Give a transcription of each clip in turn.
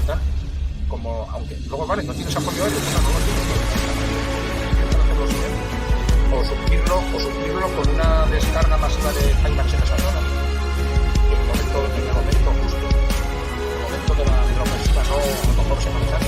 tal. Como, aunque luego, vale, no tienes apoyo a ellos, no lo tienes, o suplirlo con una descarga masiva de Climax en esa zona. En el momento justo, en el momento de la ofensiva, no a lo mejor semanal.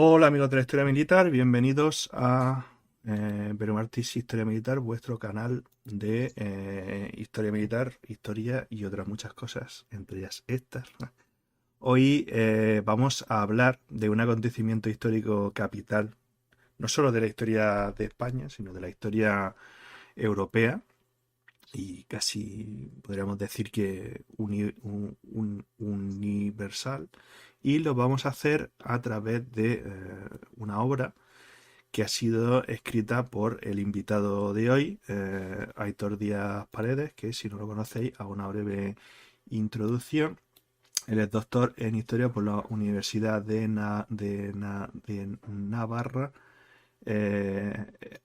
Hola amigos de la Historia Militar, bienvenidos a Berumartis Historia Militar, vuestro canal de Historia Militar, Historia y otras muchas cosas, entre ellas estas. Hoy vamos a hablar de un acontecimiento histórico capital, no solo de la historia de España, sino de la historia europea y casi podríamos decir que universal. Y lo vamos a hacer a través de una obra que ha sido escrita por el invitado de hoy, Aitor Díaz Paredes, que si no lo conocéis, hago una breve introducción. Él es doctor en Historia por la Universidad de Navarra.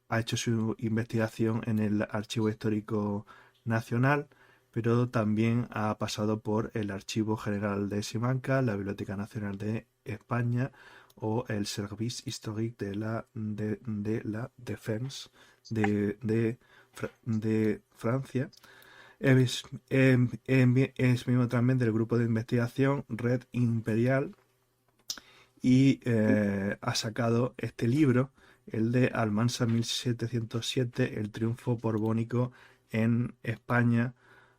Ha hecho su investigación en el Archivo Histórico Nacional, pero también ha pasado por el Archivo General de Simancas, la Biblioteca Nacional de España o el Service Historique de la Défense de Francia. Es miembro también del grupo de investigación Red Imperial y ha sacado este libro, el de Almansa 1707, el triunfo borbónico en España,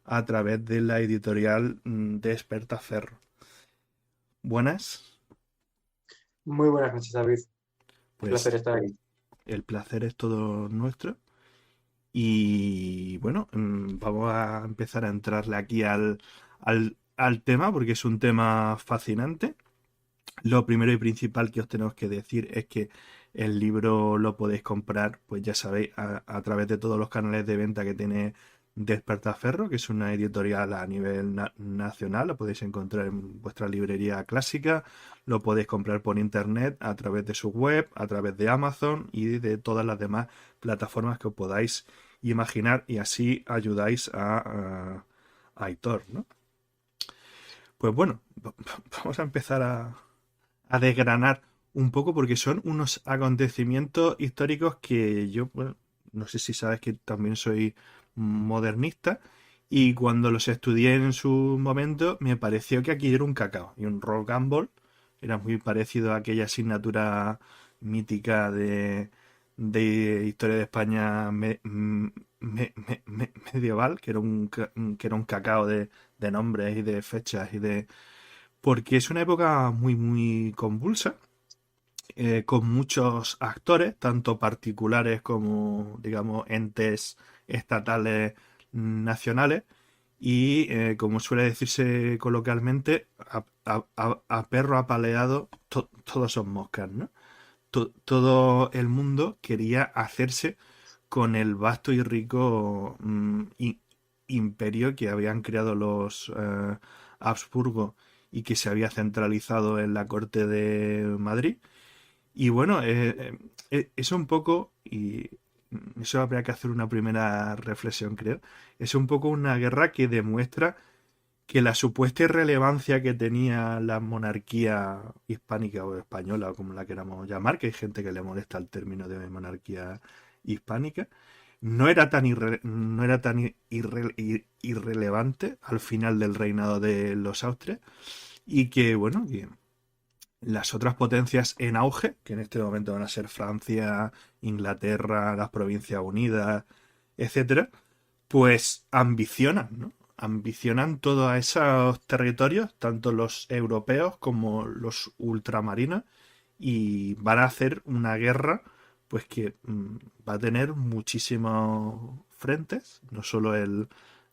a través de la editorial Despertaferro. Buenas. Muy buenas noches, David. Pues Placer estar aquí. el placer es todo nuestro. Y bueno, vamos a empezar a entrarle aquí al tema, porque es un tema fascinante. Lo primero y principal que os tenemos que decir es que el libro lo podéis comprar, pues ya sabéis, a través de todos los canales de venta que tiene Despertaferro, que es una editorial a nivel nacional. Lo podéis encontrar en vuestra librería clásica, lo podéis comprar por internet a través de su web, a través de Amazon y de todas las demás plataformas que os podáis imaginar, y así ayudáis a Aitor, ¿no? Pues bueno, vamos a empezar a desgranar un poco, porque son unos acontecimientos históricos que yo, bueno, no sé si sabes que también soy modernista, y cuando los estudié en su momento me pareció que aquí era un cacao y un roll gamble, era muy parecido a aquella asignatura mítica de historia de España medieval, que era un cacao de nombres y de fechas y de... porque es una época muy muy convulsa, con muchos actores, tanto particulares como, digamos, entes estatales nacionales, y como suele decirse coloquialmente, a perro apaleado todos son moscas, ¿no? Todo el mundo quería hacerse con el vasto y rico imperio que habían creado los Habsburgo y que se había centralizado en la corte de Madrid. Y bueno, es un poco, y eso habría que hacer una primera reflexión, creo. Es un poco una guerra que demuestra que la supuesta irrelevancia que tenía la monarquía hispánica o española, o como la queramos llamar, que hay gente que le molesta el término de monarquía hispánica, no era tan irrelevante al final del reinado de los Austrias, y que, bueno, que las otras potencias en auge, que en este momento van a ser Francia, Inglaterra, las Provincias Unidas, etcétera, pues ambicionan, ¿no? Ambicionan todos esos territorios, tanto los europeos como los ultramarinos, y van a hacer una guerra pues que va a tener muchísimos frentes, no solo el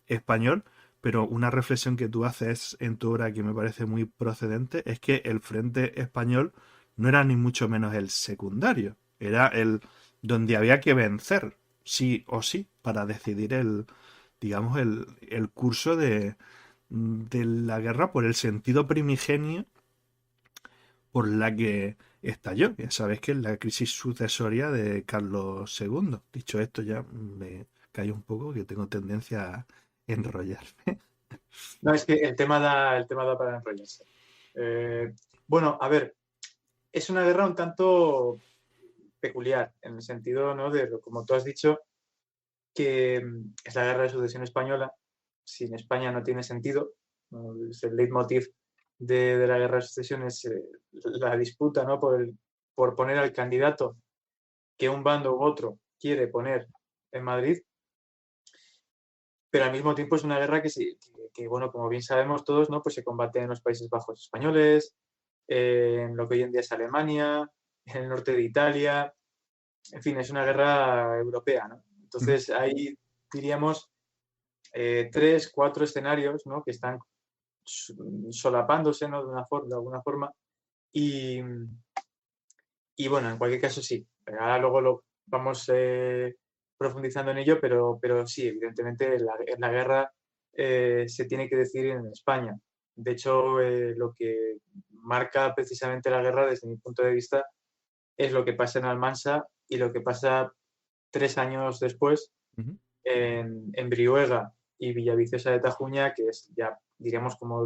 español, pero una reflexión que tú haces en tu obra que me parece muy procedente es que el frente español no era ni mucho menos el secundario, era el donde había que vencer, sí o sí, para decidir digamos, el curso de la guerra por el sentido primigenio por la que estalló. Ya sabes que es la crisis sucesoria de Carlos II. Dicho esto, ya me callo un poco, que tengo tendencia a enrollarme. No, es que el tema da para enrollarse. Bueno, a ver, es una guerra un tanto peculiar, en el sentido, ¿no?, de, como tú has dicho, que es la guerra de sucesión española. Sin España no tiene sentido, ¿no? Es el leitmotiv de la guerra de sucesión, es la disputa, ¿no?, por poner al candidato que un bando u otro quiere poner en Madrid, pero al mismo tiempo es una guerra que, bueno, como bien sabemos todos, ¿no?, pues se combate en los Países Bajos españoles, en lo que hoy en día es Alemania, en el norte de Italia, en fin, es una guerra europea, ¿no? Entonces hay, diríamos, 3, 4 escenarios, ¿no?, que están solapándose, ¿no?, de alguna forma, y bueno, en cualquier caso sí. Ahora luego lo vamos profundizando en ello, pero sí, evidentemente la guerra se tiene que decir en España. De hecho, lo que marca precisamente la guerra, desde mi punto de vista, es lo que pasa en Almansa y lo que pasa 3 años después en Brihuega y Villaviciosa de Tajuña, que es ya, diríamos, como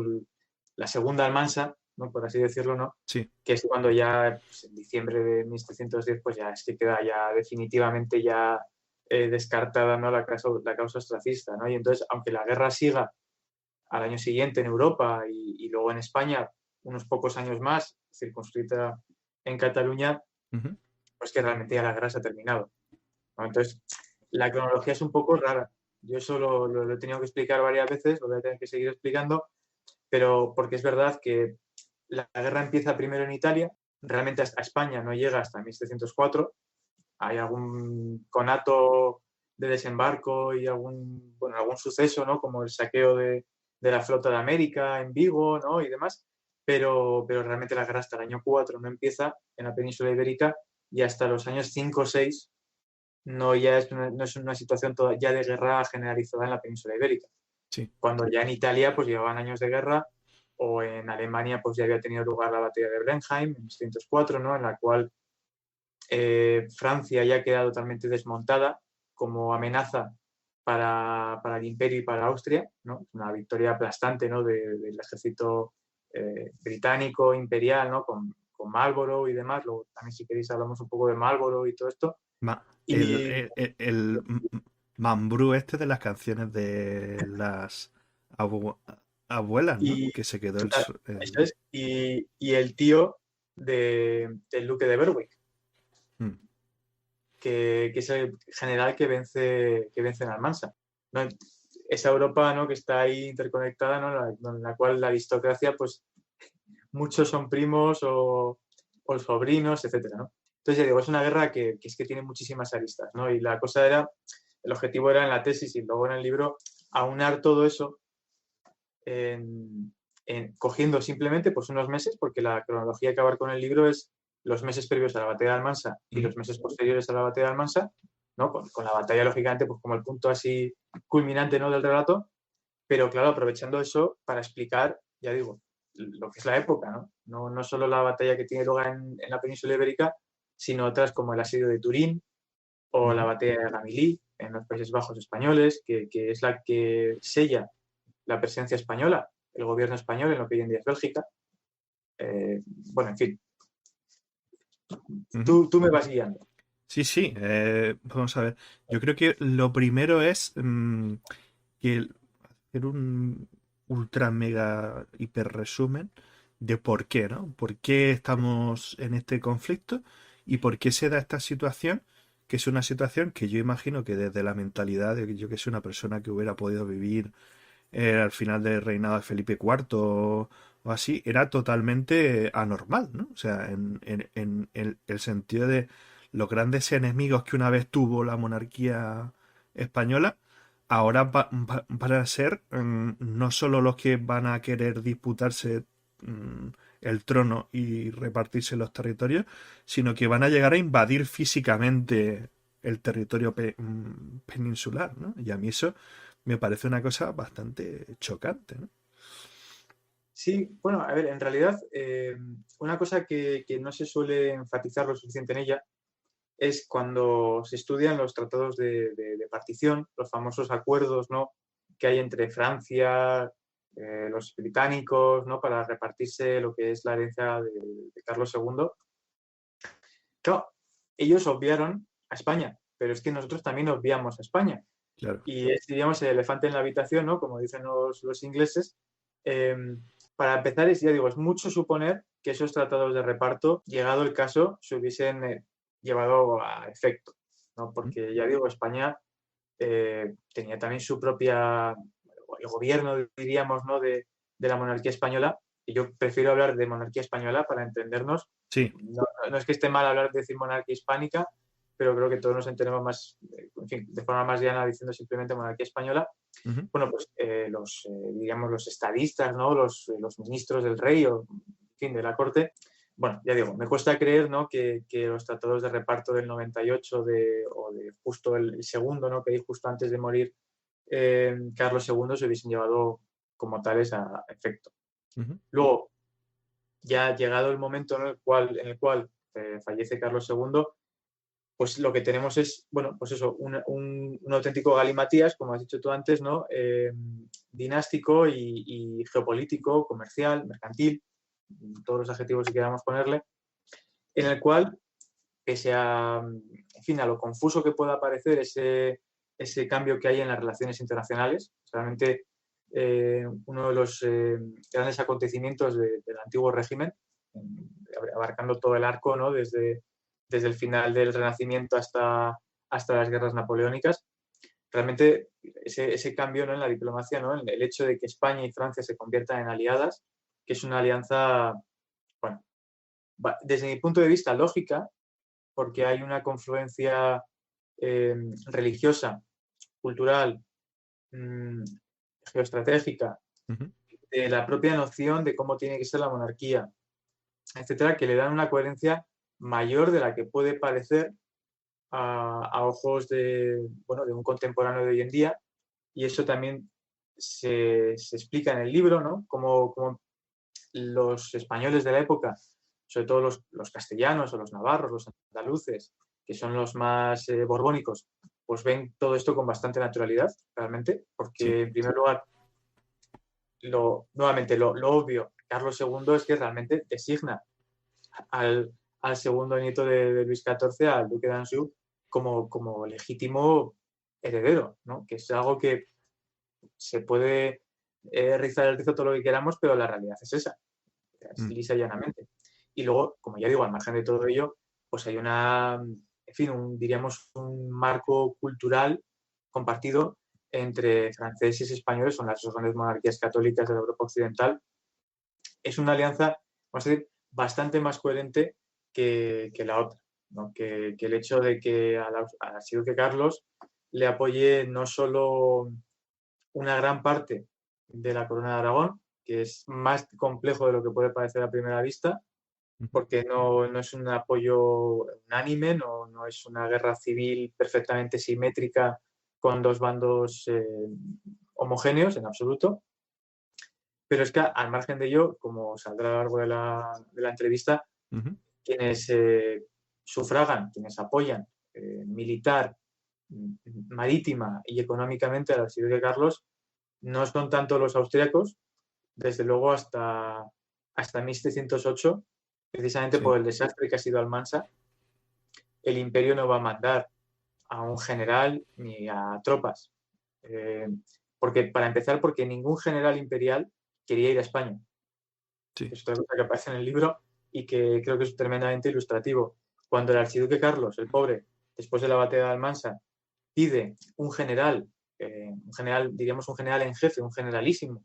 la segunda Almansa, ¿no?, por así decirlo, ¿no?, Sí. que es cuando ya, pues, en diciembre de 1710, pues ya es que queda ya definitivamente ya descartada, ¿no?, la causa ostracista, ¿no? Y entonces, aunque la guerra siga al año siguiente en Europa y luego en España unos pocos años más, circunscrita en Cataluña, pues que realmente ya la guerra se ha terminado, ¿no? Entonces, la cronología es un poco rara. Yo eso lo he tenido que explicar varias veces, lo voy a tener que seguir explicando, pero porque es verdad que la guerra empieza primero en Italia, realmente a España no llega hasta 1704, hay algún conato de desembarco y algún suceso, ¿no?, como el saqueo de la flota de América en Vigo, ¿no?, y demás, pero realmente la guerra hasta el año 4 no empieza en la península ibérica, y hasta los años 5 o 6 no es una situación ya de guerra generalizada en la península ibérica. Sí. Cuando ya en Italia pues llevaban años de guerra, o en Alemania pues ya había tenido lugar la batalla de Blenheim en 1904, ¿no?, en la cual Francia ya queda totalmente desmontada como amenaza para el imperio y para Austria, ¿no? Una victoria aplastante, ¿no?, del ejército británico imperial, ¿no?, con Marlborough y demás. Luego también, si queréis, hablamos un poco de Marlborough y todo esto. El Mambrú este de las canciones de las abuelas, ¿no? Y, Que se quedó eso es, y el tío del duque de Berwick, que es el general que vence en Almansa, ¿no? Esa Europa, ¿no?, que está ahí interconectada, ¿no?, en la cual la aristocracia, pues muchos son primos o sobrinos, etcétera, ¿no? Entonces, ya digo, es una guerra que es que tiene muchísimas aristas, ¿no? Y la cosa era, el objetivo era en la tesis y luego en el libro, aunar todo eso cogiendo simplemente pues unos meses, porque la cronología que abarca con el libro es los meses previos a la batalla de Almansa y los meses posteriores a la batalla de Almansa, ¿no?, con la batalla, lógicamente, pues como el punto así culminante, ¿no?, del relato, pero claro, aprovechando eso para explicar, ya digo, lo que es la época, ¿no? No solo la batalla que tiene lugar en la península ibérica, sino otras como el asedio de Turín o la batalla de Ramillies en los Países Bajos españoles, que es la que sella la presencia española, el gobierno español en lo que hoy en día es Bélgica. Bueno, en fin, tú me vas guiando. Sí, sí, vamos a ver. Yo creo que lo primero es que hacer un ultra mega hiper resumen de por qué, ¿no? ¿Por qué estamos en este conflicto y por qué se da esta situación? Que es una situación que yo imagino que desde la mentalidad de yo que soy una persona que hubiera podido vivir al final del reinado de Felipe IV o así, era totalmente anormal, ¿no? O sea, en el sentido de los grandes enemigos que una vez tuvo la monarquía española, ahora van a ser no solo los que van a querer disputarse el trono y repartirse los territorios, sino que van a llegar a invadir físicamente el territorio peninsular, ¿no? Y a mí eso me parece una cosa bastante chocante, ¿no? Sí, bueno, a ver, en realidad, una cosa que no se suele enfatizar lo suficiente en ella es cuando se estudian los tratados de partición, los famosos acuerdos, ¿no?, que hay entre Francia, los británicos, ¿no?, para repartirse lo que es la herencia de Carlos II. Claro, ellos obviaron a España, pero es que nosotros también obviamos a España. Claro. Y es, diríamos, el elefante en la habitación, ¿no?, como dicen los ingleses. Para empezar, ya digo, es mucho suponer que esos tratados de reparto, llegado el caso, se hubiesen llevado a efecto, ¿no? Porque ya digo, España tenía también su propia, el gobierno, diríamos, ¿no?, de la monarquía española, y yo prefiero hablar de monarquía española para entendernos. Sí. No es que esté mal hablar de decir monarquía hispánica, pero creo que todos nos entendemos más, en fin, de forma más llana diciendo simplemente monarquía española. Bueno, pues digamos, los estadistas, ¿no?, los ministros del rey, o en fin, de la corte. Bueno, ya digo, me cuesta creer, ¿no?, que los tratados de reparto del 98 o de justo el segundo, ¿no?, que hay justo antes de morir Carlos II, se hubiesen llevado como tales a efecto. Luego, ya llegado el momento en el cual fallece Carlos II, pues lo que tenemos es, bueno, pues eso, un auténtico galimatías, como has dicho tú antes, ¿no?, dinástico y geopolítico, comercial, mercantil, todos los adjetivos que queramos ponerle, en el cual, pese a, en fin, a lo confuso que pueda parecer ese cambio que hay en las relaciones internacionales, realmente uno de los grandes acontecimientos del antiguo régimen, abarcando todo el arco, ¿no?, desde el final del Renacimiento hasta las guerras napoleónicas, realmente ese cambio, ¿no?, en la diplomacia, ¿no?, el hecho de que España y Francia se conviertan en aliadas, que es una alianza, bueno, desde mi punto de vista lógica, porque hay una confluencia religiosa, cultural, geoestratégica, de la propia noción de cómo tiene que ser la monarquía, etcétera, que le dan una coherencia mayor de la que puede parecer a ojos de un contemporáneo de hoy en día, y eso también se explica en el libro, ¿no?, cómo los españoles de la época, sobre todo los castellanos o los navarros, los andaluces, que son los más borbónicos, pues ven todo esto con bastante naturalidad, realmente, porque Sí. en primer lugar, nuevamente, lo obvio, Carlos II es que realmente designa al segundo nieto de Luis XIV, al duque de Anjou, como legítimo heredero, ¿no?, que es algo que se puede rizar el rizo todo lo que queramos, pero la realidad es esa, es lisa y llanamente. Y luego, como ya digo, al margen de todo ello, pues hay diríamos, un marco cultural compartido entre franceses y españoles, son las dos grandes monarquías católicas de la Europa occidental. Es una alianza, vamos a decir, bastante más coherente que la otra, ¿no?, que el hecho de que al archiduque Carlos le apoye no solo una gran parte de la corona de Aragón, que es más complejo de lo que puede parecer a primera vista, porque no es un apoyo unánime, no es una guerra civil perfectamente simétrica con dos bandos homogéneos en absoluto. Pero es que, al margen de ello, como saldrá a lo largo de la entrevista, quienes sufragan, quienes apoyan militar, marítima y económicamente al archiduque Carlos no son tanto los austríacos, desde luego hasta 1708, precisamente por el desastre que ha sido Almansa. El imperio no va a mandar a un general ni a tropas. Porque, para empezar, porque ningún general imperial quería ir a España. Sí. Es otra cosa que aparece en el libro y que creo que es tremendamente ilustrativo. Cuando el archiduque Carlos, el pobre, después de la batalla de Almansa, pide un general, diríamos un general en jefe, un generalísimo,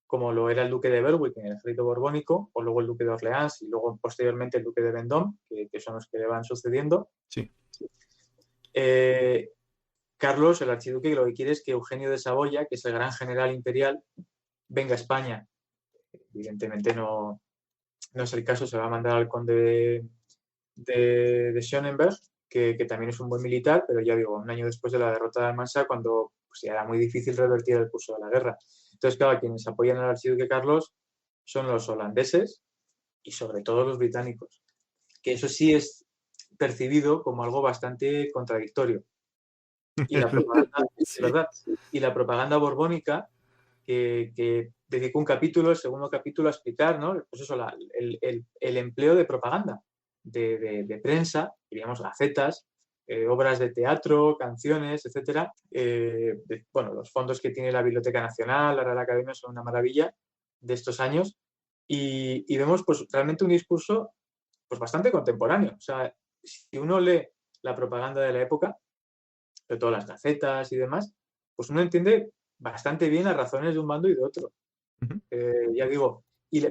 como lo era el duque de Berwick en el ejército borbónico, o luego el duque de Orleans y luego posteriormente el duque de Vendôme, que son los que le van sucediendo. Sí. Carlos, el archiduque, lo que quiere es que Eugenio de Saboya, que es el gran general imperial, venga a España. Evidentemente no es el caso, se va a mandar al conde de Schönenberg, que también es un buen militar, pero ya digo, un año después de la derrota de Almansa, cuando pues, ya era muy difícil revertir el curso de la guerra. Entonces, claro, quienes apoyan al archiduque Carlos son los holandeses y sobre todo los británicos, que eso sí es percibido como algo bastante contradictorio. Y la propaganda, Sí. ¿verdad? Y la propaganda borbónica, que dedicó un capítulo, el segundo capítulo, a explicar, ¿no? Pues eso, el empleo de propaganda, de prensa, diríamos gacetas, obras de teatro, canciones, etcétera. Bueno, los fondos que tiene la Biblioteca Nacional, la Real Academia, son una maravilla de estos años. Y vemos pues realmente un discurso pues bastante contemporáneo. O sea, si uno lee la propaganda de la época, sobre todo las gacetas y demás, pues uno entiende bastante bien las razones de un bando y de otro. Ujú. Ya digo,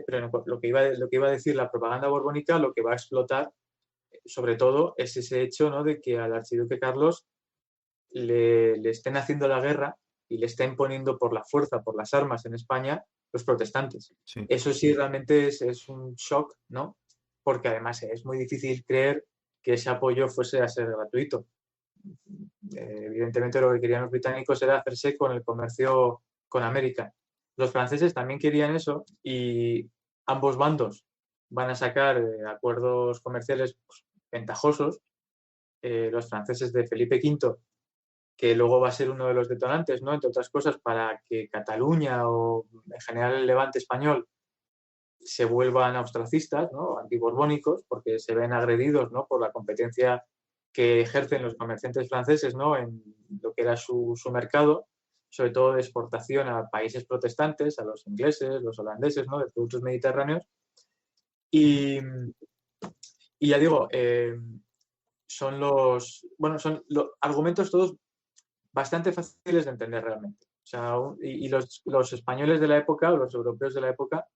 pero lo que iba a decir, la propaganda borbónica, lo que va a explotar, sobre todo, es ese hecho, ¿no?, de que al archiduque Carlos le estén haciendo la guerra y le estén poniendo por la fuerza, por las armas en España, los protestantes. Sí. Eso sí realmente es un shock, ¿no? Porque además es muy difícil creer que ese apoyo fuese a ser gratuito. Evidentemente lo que querían los británicos era hacerse con el comercio con América. Los franceses también querían eso y ambos bandos van a sacar acuerdos comerciales pues, ventajosos. Los franceses de Felipe V, que luego va a ser uno de los detonantes, ¿no?, entre otras cosas, para que Cataluña o en general el Levante español se vuelvan austracistas, ¿no?, antiborbónicos, porque se ven agredidos, ¿no?, por la competencia que ejercen los comerciantes franceses, ¿no?, en lo que era su mercado, sobre todo de exportación a países protestantes, a los ingleses, los holandeses, ¿no?, de productos mediterráneos. Y ya digo, son los argumentos todos bastante fáciles de entender realmente. O sea, y los españoles de la época, o los europeos de la época,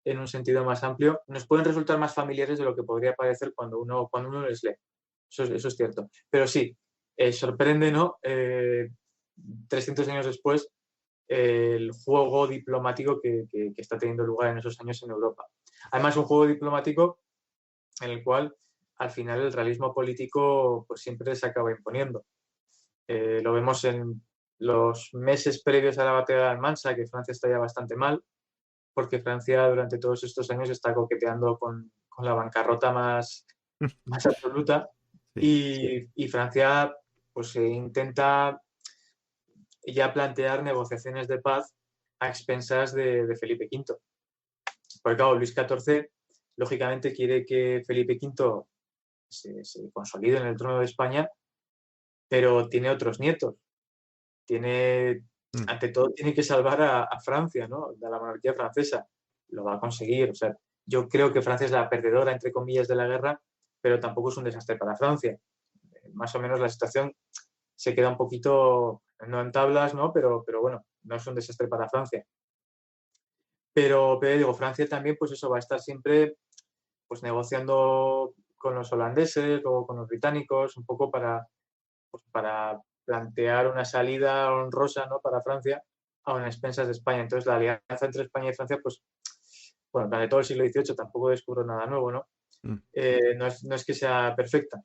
en un sentido más amplio, nos pueden resultar más familiares de lo que podría parecer cuando uno les lee. Eso es cierto. Pero sí, sorprende, ¿no?, 300 años después, el juego diplomático que está teniendo lugar en esos años en Europa. Además, un juego diplomático en el cual, al final, el realismo político pues, siempre se acaba imponiendo. Lo vemos en los meses previos a la batalla de Almansa, que Francia está ya bastante mal, porque Francia durante todos estos años está coqueteando con la bancarrota más absoluta. Sí. Y Francia pues intenta ya plantear negociaciones de paz a expensas de Felipe V. Porque claro, Luis XIV lógicamente quiere que Felipe V se consolide en el trono de España, pero tiene otros nietos. Ante todo, tiene que salvar a Francia, ¿no?, de la monarquía francesa. Lo va a conseguir. O sea, yo creo que Francia es la perdedora, entre comillas, de la guerra, pero tampoco es un desastre para Francia. Más o menos la situación se queda un poquito, no en tablas, ¿no?, pero bueno, no es un desastre para Francia. Pero digo, Francia también, pues eso, va a estar siempre pues negociando con los holandeses o con los británicos, un poco para plantear una salida honrosa, ¿no?, para Francia a unas expensas de España. Entonces, la alianza entre España y Francia, pues, bueno, durante todo el siglo XVIII tampoco descubro nada nuevo, ¿no? No es que sea perfecta,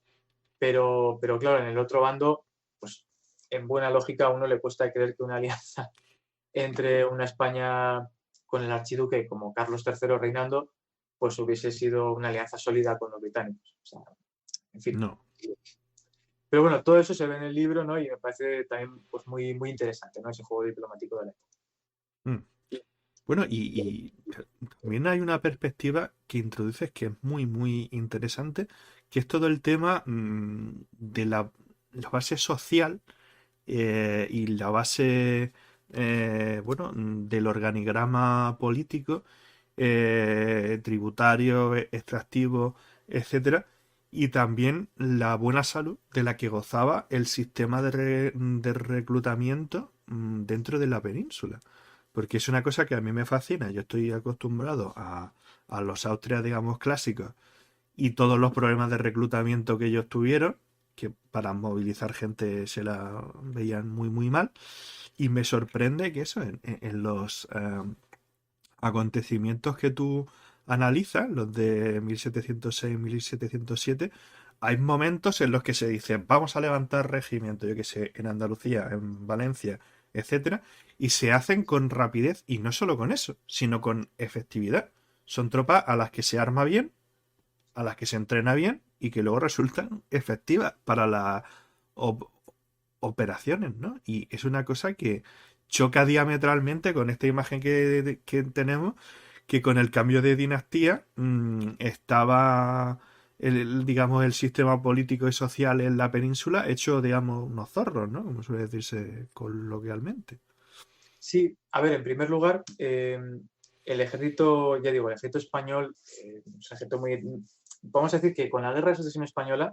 pero claro, en el otro bando, pues, en buena lógica a uno le cuesta creer que una alianza entre una España con el archiduque como Carlos III reinando, pues hubiese sido una alianza sólida con los británicos. O sea, en fin. No. Pero bueno, todo eso se ve en el libro, ¿no? Y me parece también pues, muy, muy interesante, ¿no? Ese juego diplomático de la época. Mm. Bueno, y también hay una perspectiva que introduces que es muy, muy interesante, que es todo el tema de la base social y la base, bueno, del organigrama político, tributario, extractivo, etcétera, y también la buena salud de la que gozaba el sistema de reclutamiento dentro de la península. Porque es una cosa que a mí me fascina. Yo estoy acostumbrado a los Austrias, digamos, clásicos y todos los problemas de reclutamiento que ellos tuvieron, que para movilizar gente se la veían muy, muy mal. Y me sorprende que eso, en los acontecimientos que tú analizas, los de 1706-1707, hay momentos en los que se dice, vamos a levantar regimiento, yo que sé, en Andalucía, en Valencia, etcétera, y se hacen con rapidez, y no solo con eso, sino con efectividad. Son tropas a las que se arma bien, a las que se entrena bien y que luego resultan efectivas para las operaciones, ¿no? Y es una cosa que choca diametralmente con esta imagen que tenemos, que con el cambio de dinastía estaba digamos, el sistema político y social en la península hecho, digamos, unos zorros, ¿no? Como suele decirse coloquialmente. Sí, a ver, en primer lugar, el ejército, ya digo, el ejército español, es un ejército muy... Vamos a decir que con la guerra de sucesión española,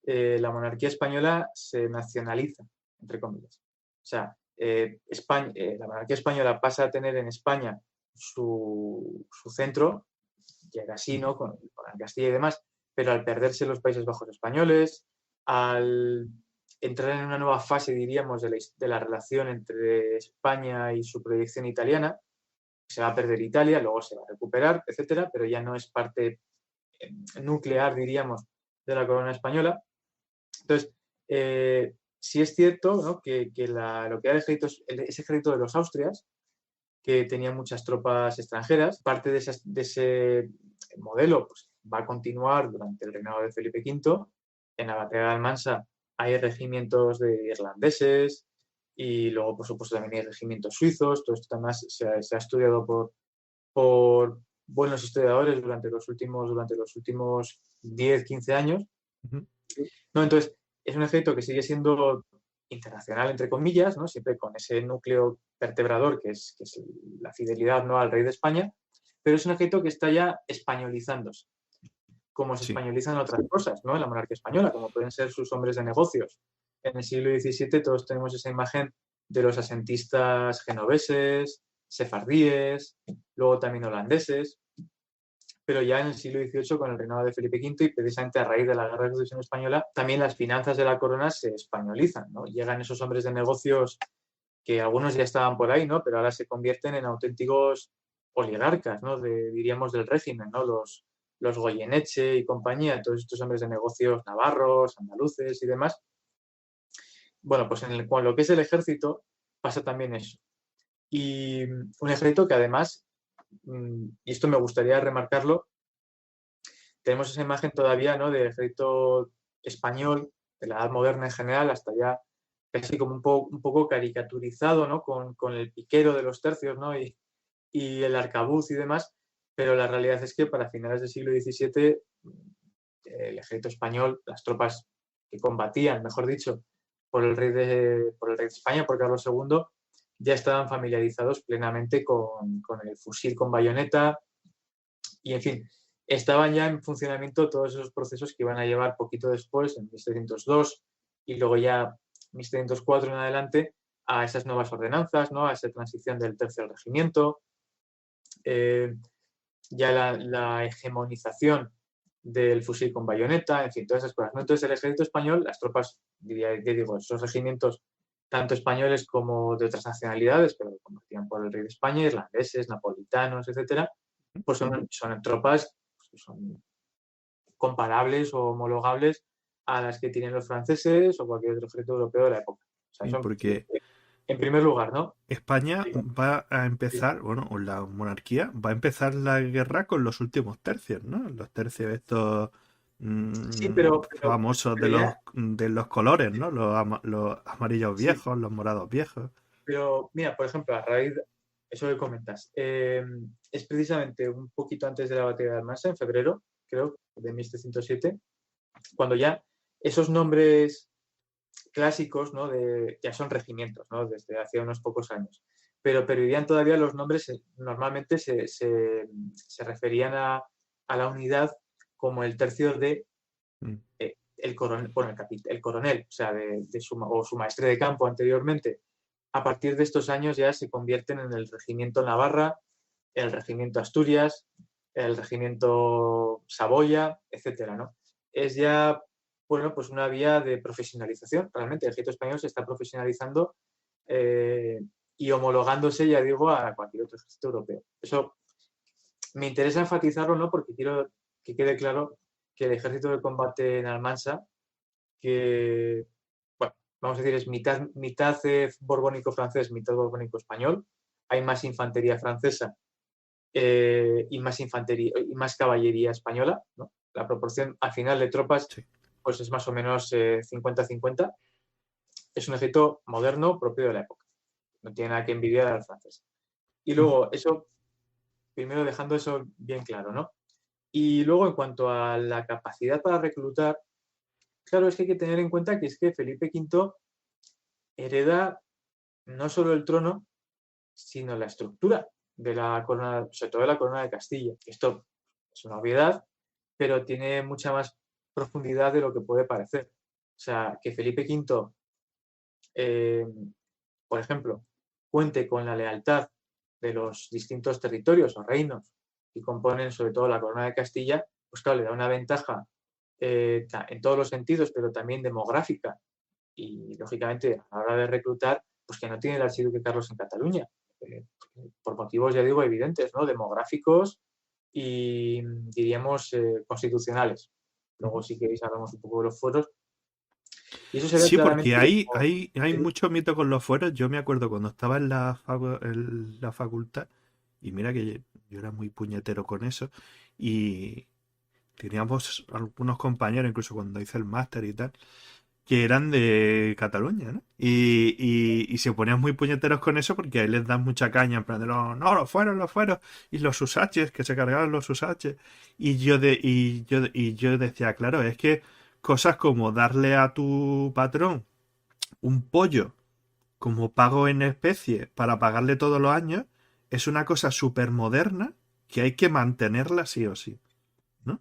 la monarquía española se nacionaliza, entre comillas. O sea, España, la monarquía española pasa a tener en España su centro, llega así, ¿no? Con Castilla y demás, pero al perderse los Países Bajos españoles, al entrar en una nueva fase, diríamos, de la relación entre España y su proyección italiana, se va a perder Italia, luego se va a recuperar, etcétera, pero ya no es parte nuclear, diríamos, de la corona española. Entonces, sí es cierto, ¿no? que lo que era ese ejército de los Austrias, que tenía muchas tropas extranjeras, parte de ese modelo pues, va a continuar durante el reinado de Felipe V. En la batalla de Almansa hay regimientos de irlandeses y luego, por supuesto, también hay regimientos suizos. Todo esto además se ha estudiado por buenos historiadores durante los últimos 10, 15 años. Uh-huh. No, entonces, es un ejército que sigue siendo internacional, entre comillas, ¿no? Siempre con ese núcleo vertebrador que es la fidelidad, ¿no? al rey de España, pero es un ejército que está ya españolizándose, como se españolizan otras cosas, ¿no? En la monarquía española, como pueden ser sus hombres de negocios. En el siglo XVII todos tenemos esa imagen de los asentistas genoveses, sefardíes, luego también holandeses, pero ya en el siglo XVIII, con el reinado de Felipe V y precisamente a raíz de la Guerra de Sucesión Española, también las finanzas de la corona se españolizan, ¿no? Llegan esos hombres de negocios que algunos ya estaban por ahí, ¿no? Pero ahora se convierten en auténticos oligarcas, ¿no? Diríamos del régimen, ¿no? Los Goyeneche y compañía, todos estos hombres de negocios navarros, andaluces y demás. Bueno, pues con lo que es el ejército pasa también eso. Y un ejército que además, y esto me gustaría remarcarlo, tenemos esa imagen todavía, ¿no? del ejército español, de la Edad Moderna en general, hasta ya casi como un poco caricaturizado, ¿no? Con el piquero de los tercios, ¿no? y el arcabuz y demás, pero la realidad es que para finales del siglo XVII el ejército español, las tropas que combatían, mejor dicho, por el rey de España, por Carlos II, ya estaban familiarizados plenamente con el fusil con bayoneta y, en fin, estaban ya en funcionamiento todos esos procesos que iban a llevar poquito después, en 1702 y luego ya 1704 en adelante, a esas nuevas ordenanzas, ¿no? A esa transición del tercer regimiento, ya la hegemonización del fusil con bayoneta, en fin, todas esas cosas, ¿no? Entonces el ejército español, las tropas, digo, esos regimientos tanto españoles como de otras nacionalidades, pero que combatían por el rey de España, irlandeses, napolitanos, etcétera, pues son tropas que son comparables o homologables a las que tienen los franceses o cualquier otro ejército europeo de la época. O sea, Sí, porque en primer lugar, ¿no? España va a empezar, bueno, o la monarquía va a empezar la guerra con los últimos tercios, ¿no? Los tercios estos Sí, pero, famosos pero ya, de los colores, ¿no? Los amarillos sí, viejos, los morados viejos. pero mira, por ejemplo, a raíz de eso que comentas, es precisamente un poquito antes de la batalla de Almansa, en febrero, creo, de 1707, cuando ya esos nombres clásicos, ¿no? Ya son regimientos, ¿no? Desde hace unos pocos años. Pero pervivían todavía los nombres, normalmente se referían a la unidad como el tercio de Mm. el coronel, bueno, el coronel, o sea, o su maestre de campo anteriormente. A partir de estos años ya se convierten en el regimiento Navarra, el regimiento Asturias, el regimiento Saboya, etcétera, ¿no? Es ya, bueno, pues una vía de profesionalización. Realmente el ejército español se está profesionalizando eh, y homologándose, ya digo, a cualquier otro ejército europeo. Eso me interesa enfatizarlo, ¿no? Porque quiero que quede claro que el ejército de combate en Almansa, que, bueno, vamos a decir, es mitad borbónico francés, mitad borbónico español. Hay más infantería francesa y más infantería y más caballería española, ¿no? La proporción al final de tropas Sí. pues es más o menos 50-50. Es un ejército moderno propio de la época. No tiene nada que envidiar al francés. Y Ujú. luego, eso, primero dejando eso bien claro, ¿no? Y luego, en cuanto a la capacidad para reclutar, claro, es que hay que tener en cuenta que es que Felipe V hereda no solo el trono, sino la estructura de la corona, sobre todo de la corona de Castilla. Esto es una obviedad, pero tiene mucha más profundidad de lo que puede parecer. O sea, que Felipe V, eh, por ejemplo, cuente con la lealtad de los distintos territorios o reinos que componen sobre todo la corona de Castilla, pues claro, le da una ventaja en todos los sentidos, pero también demográfica y, lógicamente, a la hora de reclutar, pues que no tiene el archiduque Carlos en Cataluña, eh, por motivos, ya digo, evidentes, ¿no? Demográficos y, diríamos, constitucionales. Luego, Ujú. si queréis, hablamos un poco de los fueros. Y eso se ve Sí, porque claramente. hay mucho mito con los fueros. Yo me acuerdo cuando estaba en en la facultad, y mira que yo era muy puñetero con eso, y teníamos algunos compañeros, incluso cuando hice el máster y tal, que eran de Cataluña, ¿no? Y se ponían muy puñeteros con eso porque ahí les dan mucha caña, en plan de, no, los fueros, y los usaches, que se cargaban los usaches. Y yo decía, claro, es que cosas como darle a tu patrón un pollo como pago en especie para pagarle todos los años es una cosa súper moderna que hay que mantenerla sí o sí, ¿no?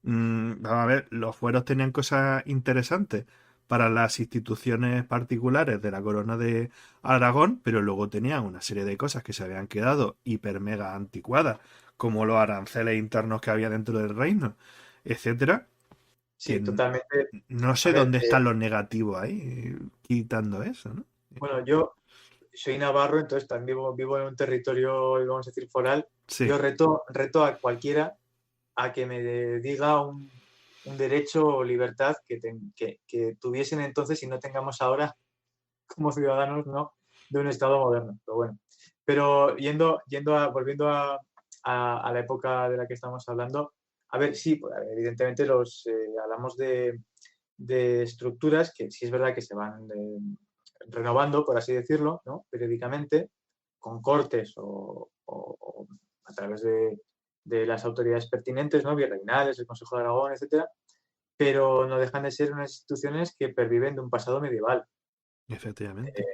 Vamos a ver, los fueros tenían cosas interesantes para las instituciones particulares de la corona de Aragón, pero luego tenían una serie de cosas que se habían quedado hiper mega anticuadas, como los aranceles internos que había dentro del reino, etcétera, Sí, que totalmente. no A sé ver, dónde están los negativos ahí, quitando eso, ¿no? bueno, yo soy navarro, entonces también vivo en un territorio, vamos a decir, foral. Sí, Yo reto a cualquiera a que me diga un derecho o libertad que tuviesen entonces y no tengamos ahora como ciudadanos, ¿no? De un Estado moderno. Pero bueno. Pero volviendo a la época de la que estamos hablando, a ver, sí, pues, evidentemente hablamos de estructuras que sí es verdad que se van renovando, por así decirlo, ¿no? Periódicamente, con cortes o a través de las autoridades pertinentes, ¿no? Virreinales, el Consejo de Aragón, etcétera, pero no dejan de ser unas instituciones que perviven de un pasado medieval. efectivamente.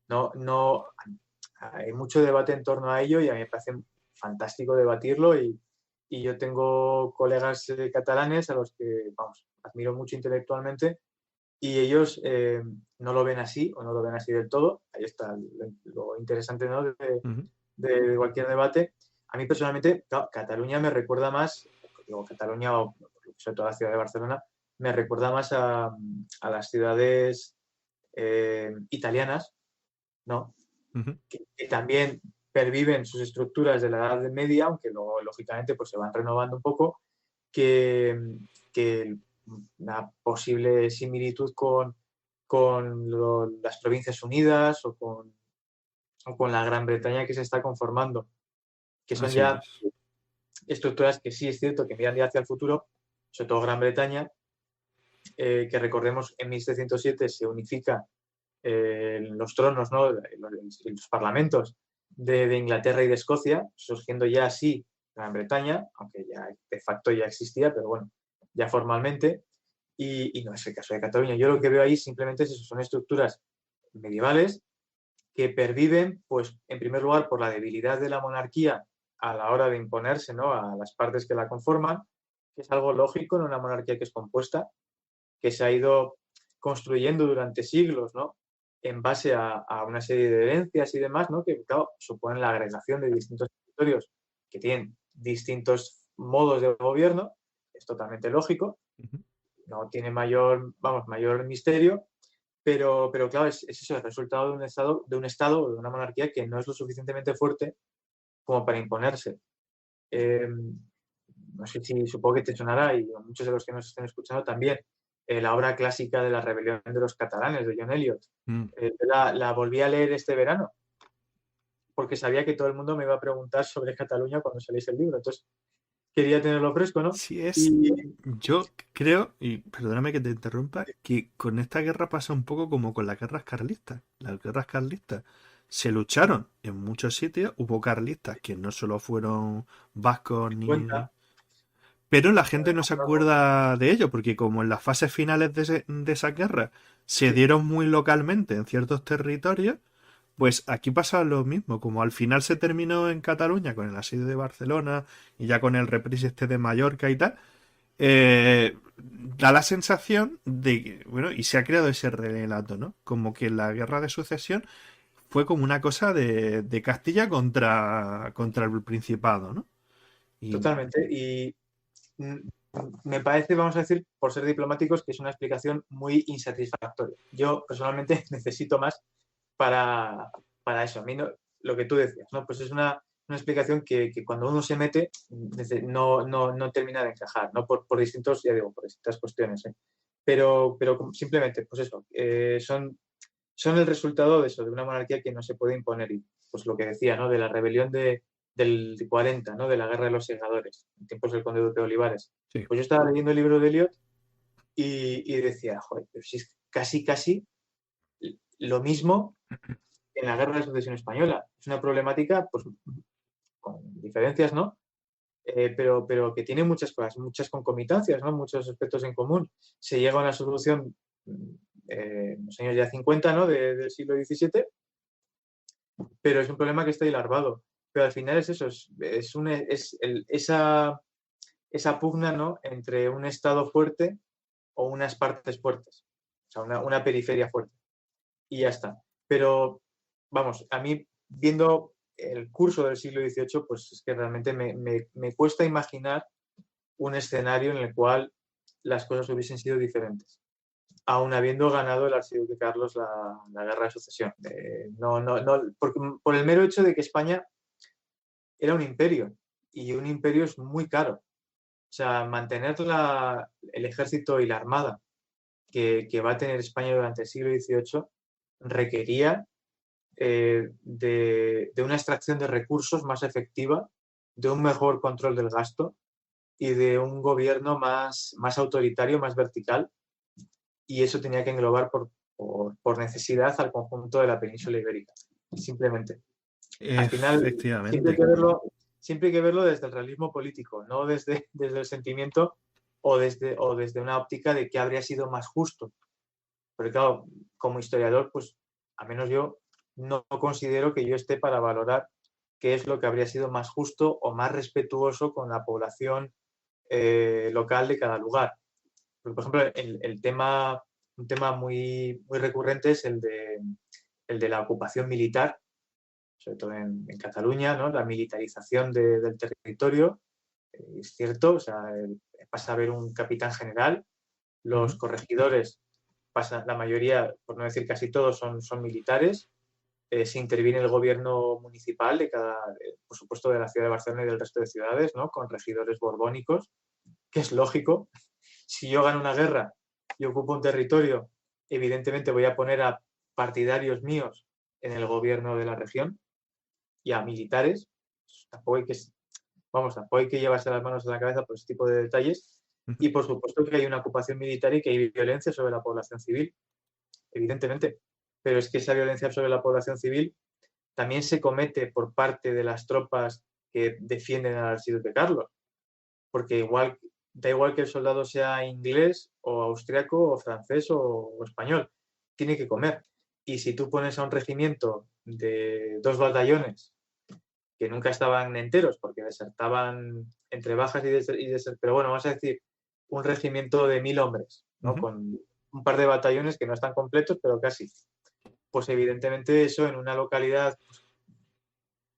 No, hay mucho debate en torno a ello y a mí me parece fantástico debatirlo y yo tengo colegas catalanes a los que, vamos, admiro mucho intelectualmente y ellos no lo ven así o no lo ven así del todo. Ahí está lo interesante, ¿no? Ujú. de cualquier debate. A mí personalmente, claro, Cataluña me recuerda más, digo Cataluña o sobre todo la ciudad de Barcelona, me recuerda más a las ciudades italianas, ¿no? Ujú. Que también perviven sus estructuras de la Edad Media, aunque luego, lógicamente, pues se van renovando un poco, que, que una posible similitud con las Provincias Unidas o con la Gran Bretaña que se está conformando, que son Así ya es. estructuras que sí es cierto que miran ya hacia el futuro, sobre todo Gran Bretaña, que recordemos en 1707 se unifica los tronos, ¿no? los parlamentos de Inglaterra y de Escocia, surgiendo ya así Gran Bretaña, aunque ya de facto ya existía, pero bueno, ya formalmente, y no es el caso de Cataluña. Yo lo que veo ahí simplemente es eso, son estructuras medievales que perviven, pues, en primer lugar, por la debilidad de la monarquía a la hora de imponerse, ¿no? a las partes que la conforman, que es algo lógico en una monarquía que es compuesta, que se ha ido construyendo durante siglos, ¿no? En base a una serie de herencias y demás, ¿no? Que, claro, suponen la agregación de distintos territorios que tienen distintos modos de gobierno, es totalmente lógico, no tiene mayor misterio, pero claro, es eso, el resultado de un estado o de una monarquía que no es lo suficientemente fuerte como para imponerse. No sé si supongo que te sonará, y a muchos de los que nos estén escuchando también, la obra clásica de la rebelión de los catalanes, de John Eliot. La volví a leer este verano, porque sabía que todo el mundo me iba a preguntar sobre Cataluña cuando saliese el libro. Entonces, quería tenerlo fresco, ¿no? Sí es. Y Yo creo, y perdóname que te interrumpa, que con esta guerra pasa un poco como con las guerras carlistas. Las guerras carlistas se lucharon en muchos sitios, hubo carlistas que no solo fueron vascos ni... cuenta, Pero la gente no se acuerda de ello, porque como en las fases finales de esa guerra se sí, dieron muy localmente en ciertos territorios, pues aquí pasa lo mismo. Como al final se terminó en Cataluña con el asedio de Barcelona y ya con el reprise este de Mallorca y tal, da la sensación de que, bueno, y se ha creado ese relato, ¿no? Como que la guerra de sucesión fue como una cosa de Castilla contra el Principado, ¿no? Y totalmente. Y mm, me parece, vamos a decir, por ser diplomáticos, que es una explicación muy insatisfactoria. Yo personalmente necesito más para, para eso. A mí lo que tú decías, ¿no? Pues es una explicación que cuando uno se mete no termina de encajar, ¿no? Por distintos, ya digo, por distintas cuestiones, ¿eh? Pero simplemente, pues eso, son el resultado de eso, de una monarquía que no se puede imponer. Y pues lo que decía, ¿no? De la rebelión del 40, ¿no? De la Guerra de los Segadores, en tiempos del Conde Duque de Olivares. sí. Pues yo estaba leyendo el libro de Eliot y decía, joder, pero si es casi lo mismo en la Guerra de Sucesión Española. Es una problemática, pues, con diferencias, ¿no? Pero que tiene muchas cosas, muchas concomitancias, ¿no? Muchos aspectos en común. Se llega a una solución en los años ya 50, ¿no? Del siglo XVII, pero es un problema que está ahí larvado. Pero al final es eso, esa pugna, ¿no? Entre un Estado fuerte o unas partes fuertes, o sea, una periferia fuerte. Y ya está. Pero, vamos, a mí, viendo el curso del siglo XVIII, pues es que realmente me cuesta imaginar un escenario en el cual las cosas hubiesen sido diferentes, aun habiendo ganado el archiduque Carlos la guerra de sucesión. Por el mero hecho de que España era un imperio, y un imperio es muy caro. O sea, mantener el ejército y la armada que va a tener España durante el siglo XVIII requería de una extracción de recursos más efectiva, de un mejor control del gasto y de un gobierno más autoritario, más vertical, y eso tenía que englobar por necesidad al conjunto de la península ibérica, simplemente. Al final, siempre Efectivamente. hay que verlo desde el realismo político, no desde el sentimiento o desde una óptica de qué habría sido más justo. Porque claro, como historiador, pues al menos yo no considero que yo esté para valorar qué es lo que habría sido más justo o más respetuoso con la población local de cada lugar. Porque, por ejemplo, un tema muy, muy recurrente es el de la ocupación militar, sobre todo en Cataluña, ¿no? La militarización del territorio. Es cierto, o sea, pasa a haber un capitán general, los corregidores la mayoría, por no decir casi todos, son militares. Se interviene el gobierno municipal por supuesto, de la ciudad de Barcelona y del resto de ciudades, ¿no? Con regidores borbónicos, que es lógico. Si yo gano una guerra y ocupo un territorio, evidentemente voy a poner a partidarios míos en el gobierno de la región y a militares. Tampoco hay que llevarse las manos a la cabeza por ese tipo de detalles, Y por supuesto que hay una ocupación militar y que hay violencia sobre la población civil, evidentemente. Pero es que esa violencia sobre la población civil también se comete por parte de las tropas que defienden al archiduque Carlos. Porque da igual que el soldado sea inglés o austriaco o francés o español, tiene que comer. Y si tú pones a un regimiento de 2 batallones que nunca estaban enteros porque desertaban entre bajas pero bueno, vamos a decir, un regimiento de 1000 hombres, ¿no? Con un par de batallones que no están completos, pero casi. Pues evidentemente eso en una localidad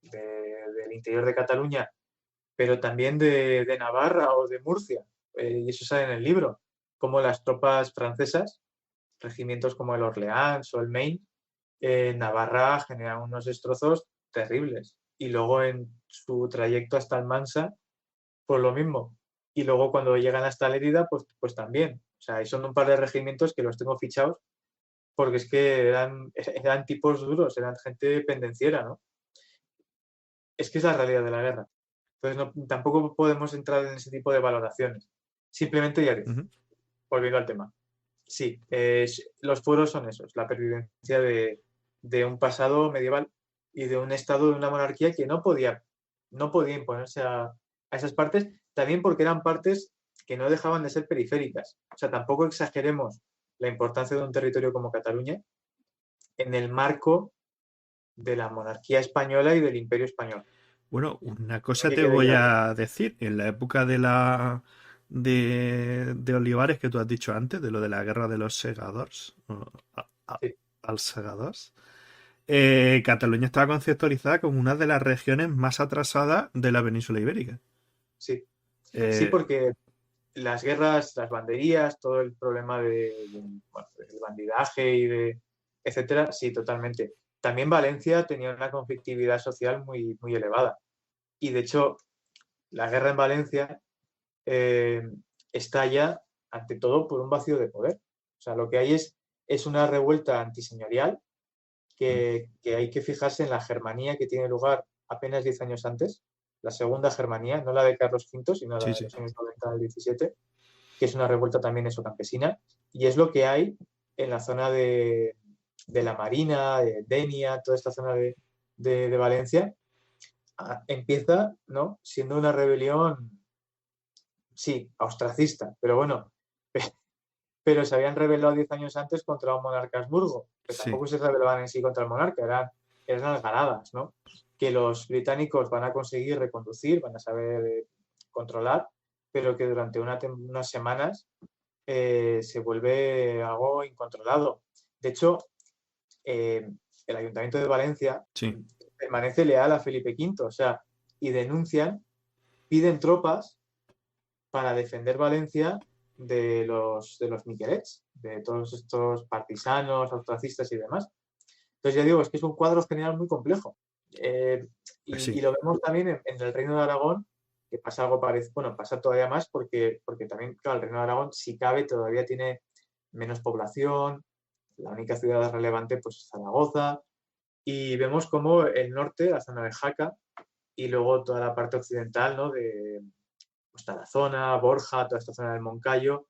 del interior de Cataluña, pero también de Navarra o de Murcia, y eso sale en el libro, como las tropas francesas, regimientos como el Orleans o el Maine, en Navarra generan unos destrozos terribles. Y luego en su trayecto hasta Almansa, pues lo mismo. Y luego cuando llegan hasta Lérida, pues también. O sea, son un par de regimientos que los tengo fichados porque es que eran tipos duros, eran gente pendenciera, ¿no? Es que es la realidad de la guerra. Entonces tampoco podemos entrar en ese tipo de valoraciones. Simplemente ya digo, volviendo al tema. Sí, los fueros son esos, la pervivencia de un pasado medieval y de un estado, de una monarquía que no podía imponerse a esas partes, también porque eran partes que no dejaban de ser periféricas. O sea, tampoco exageremos la importancia de un territorio como Cataluña en el marco de la monarquía española y del imperio español. Bueno, una cosa te voy a decir. En la época de Olivares que tú has dicho antes, de lo de la guerra de los segadores, Sí. als segadors, Cataluña estaba conceptualizada como una de las regiones más atrasadas de la península ibérica. Sí, sí, porque las guerras, las banderías, todo el problema del bandidaje y etcétera, sí, totalmente. También Valencia tenía una conflictividad social muy, muy elevada. Y de hecho, la guerra en Valencia estalla ante todo por un vacío de poder. O sea, lo que hay es una revuelta antiseñorial que hay que fijarse en la Germanía que tiene lugar apenas 10 años antes, la segunda Germanía, no la de Carlos V, sino la de los años 90 del 17, que es una revuelta también eso campesina, y es lo que hay en la zona de la Marina, de Denia, toda esta zona de Valencia. Empieza, ¿no?, siendo una rebelión, sí, austracista, pero bueno, pero se habían rebelado 10 años antes contra un monarca Habsburgo, que tampoco se rebelaban en sí contra el monarca, eran algaradas, ¿no?, que los británicos van a conseguir reconducir, van a saber controlar, pero que durante unas semanas se vuelve algo incontrolado. De hecho, el Ayuntamiento de Valencia permanece leal a Felipe V, o sea, y piden tropas para defender Valencia de los miquelets, de todos estos partisanos, austracistas y demás. Entonces ya digo, es que es un cuadro general muy complejo. Y lo vemos también en el Reino de Aragón, que pasa algo parecido, bueno, pasa todavía más porque también, claro, el Reino de Aragón, si cabe, todavía tiene menos población, la única ciudad relevante pues es Zaragoza, y vemos como el norte, la zona de Jaca, y luego toda la parte occidental, ¿no?, de Tarazona, Borja, toda esta zona del Moncayo,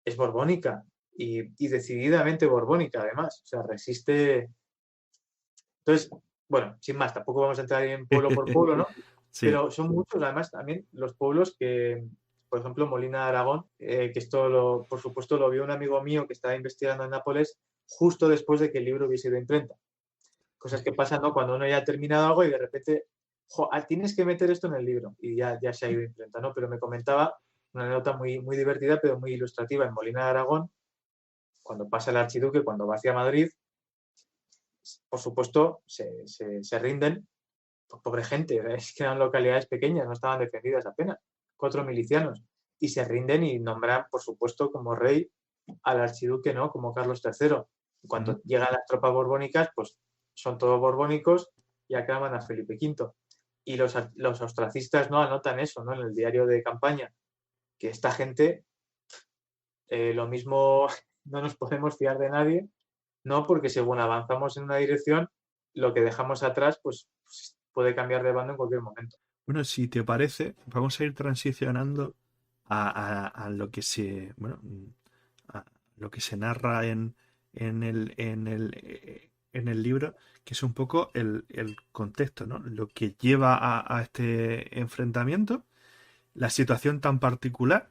es borbónica, y decididamente borbónica además, o sea, resiste. Entonces, bueno, sin más, tampoco vamos a entrar en pueblo por pueblo, ¿no? Sí. Pero son muchos, además, también los pueblos que, por ejemplo, Molina de Aragón, que esto, por supuesto, lo vio un amigo mío que estaba investigando en Nápoles justo después de que el libro hubiese ido a imprenta. Cosas que pasan, ¿no?, cuando uno ya ha terminado algo y de repente, tienes que meter esto en el libro y ya se ha ido a imprenta, ¿no? Pero me comentaba una anécdota muy, muy divertida, pero muy ilustrativa. En Molina de Aragón, cuando pasa el archiduque, cuando va hacia Madrid, por supuesto, se rinden. Pobre gente, es que eran localidades pequeñas, no estaban defendidas apenas, 4 milicianos, y se rinden y nombran, por supuesto, como rey al archiduque, ¿no?, como Carlos III. Cuando llegan las tropas borbónicas, pues son todos borbónicos y aclaman a Felipe V. Y los austracistas no anotan eso, ¿no?, en el diario de campaña, que esta gente, lo mismo, no nos podemos fiar de nadie, ¿no?, porque según avanzamos en una dirección, lo que dejamos atrás, pues puede cambiar de bando en cualquier momento. Bueno, si te parece, vamos a ir transicionando a lo que se, bueno, a lo que se narra en el libro, que es un poco el contexto, ¿no? Lo que lleva a este enfrentamiento, la situación tan particular,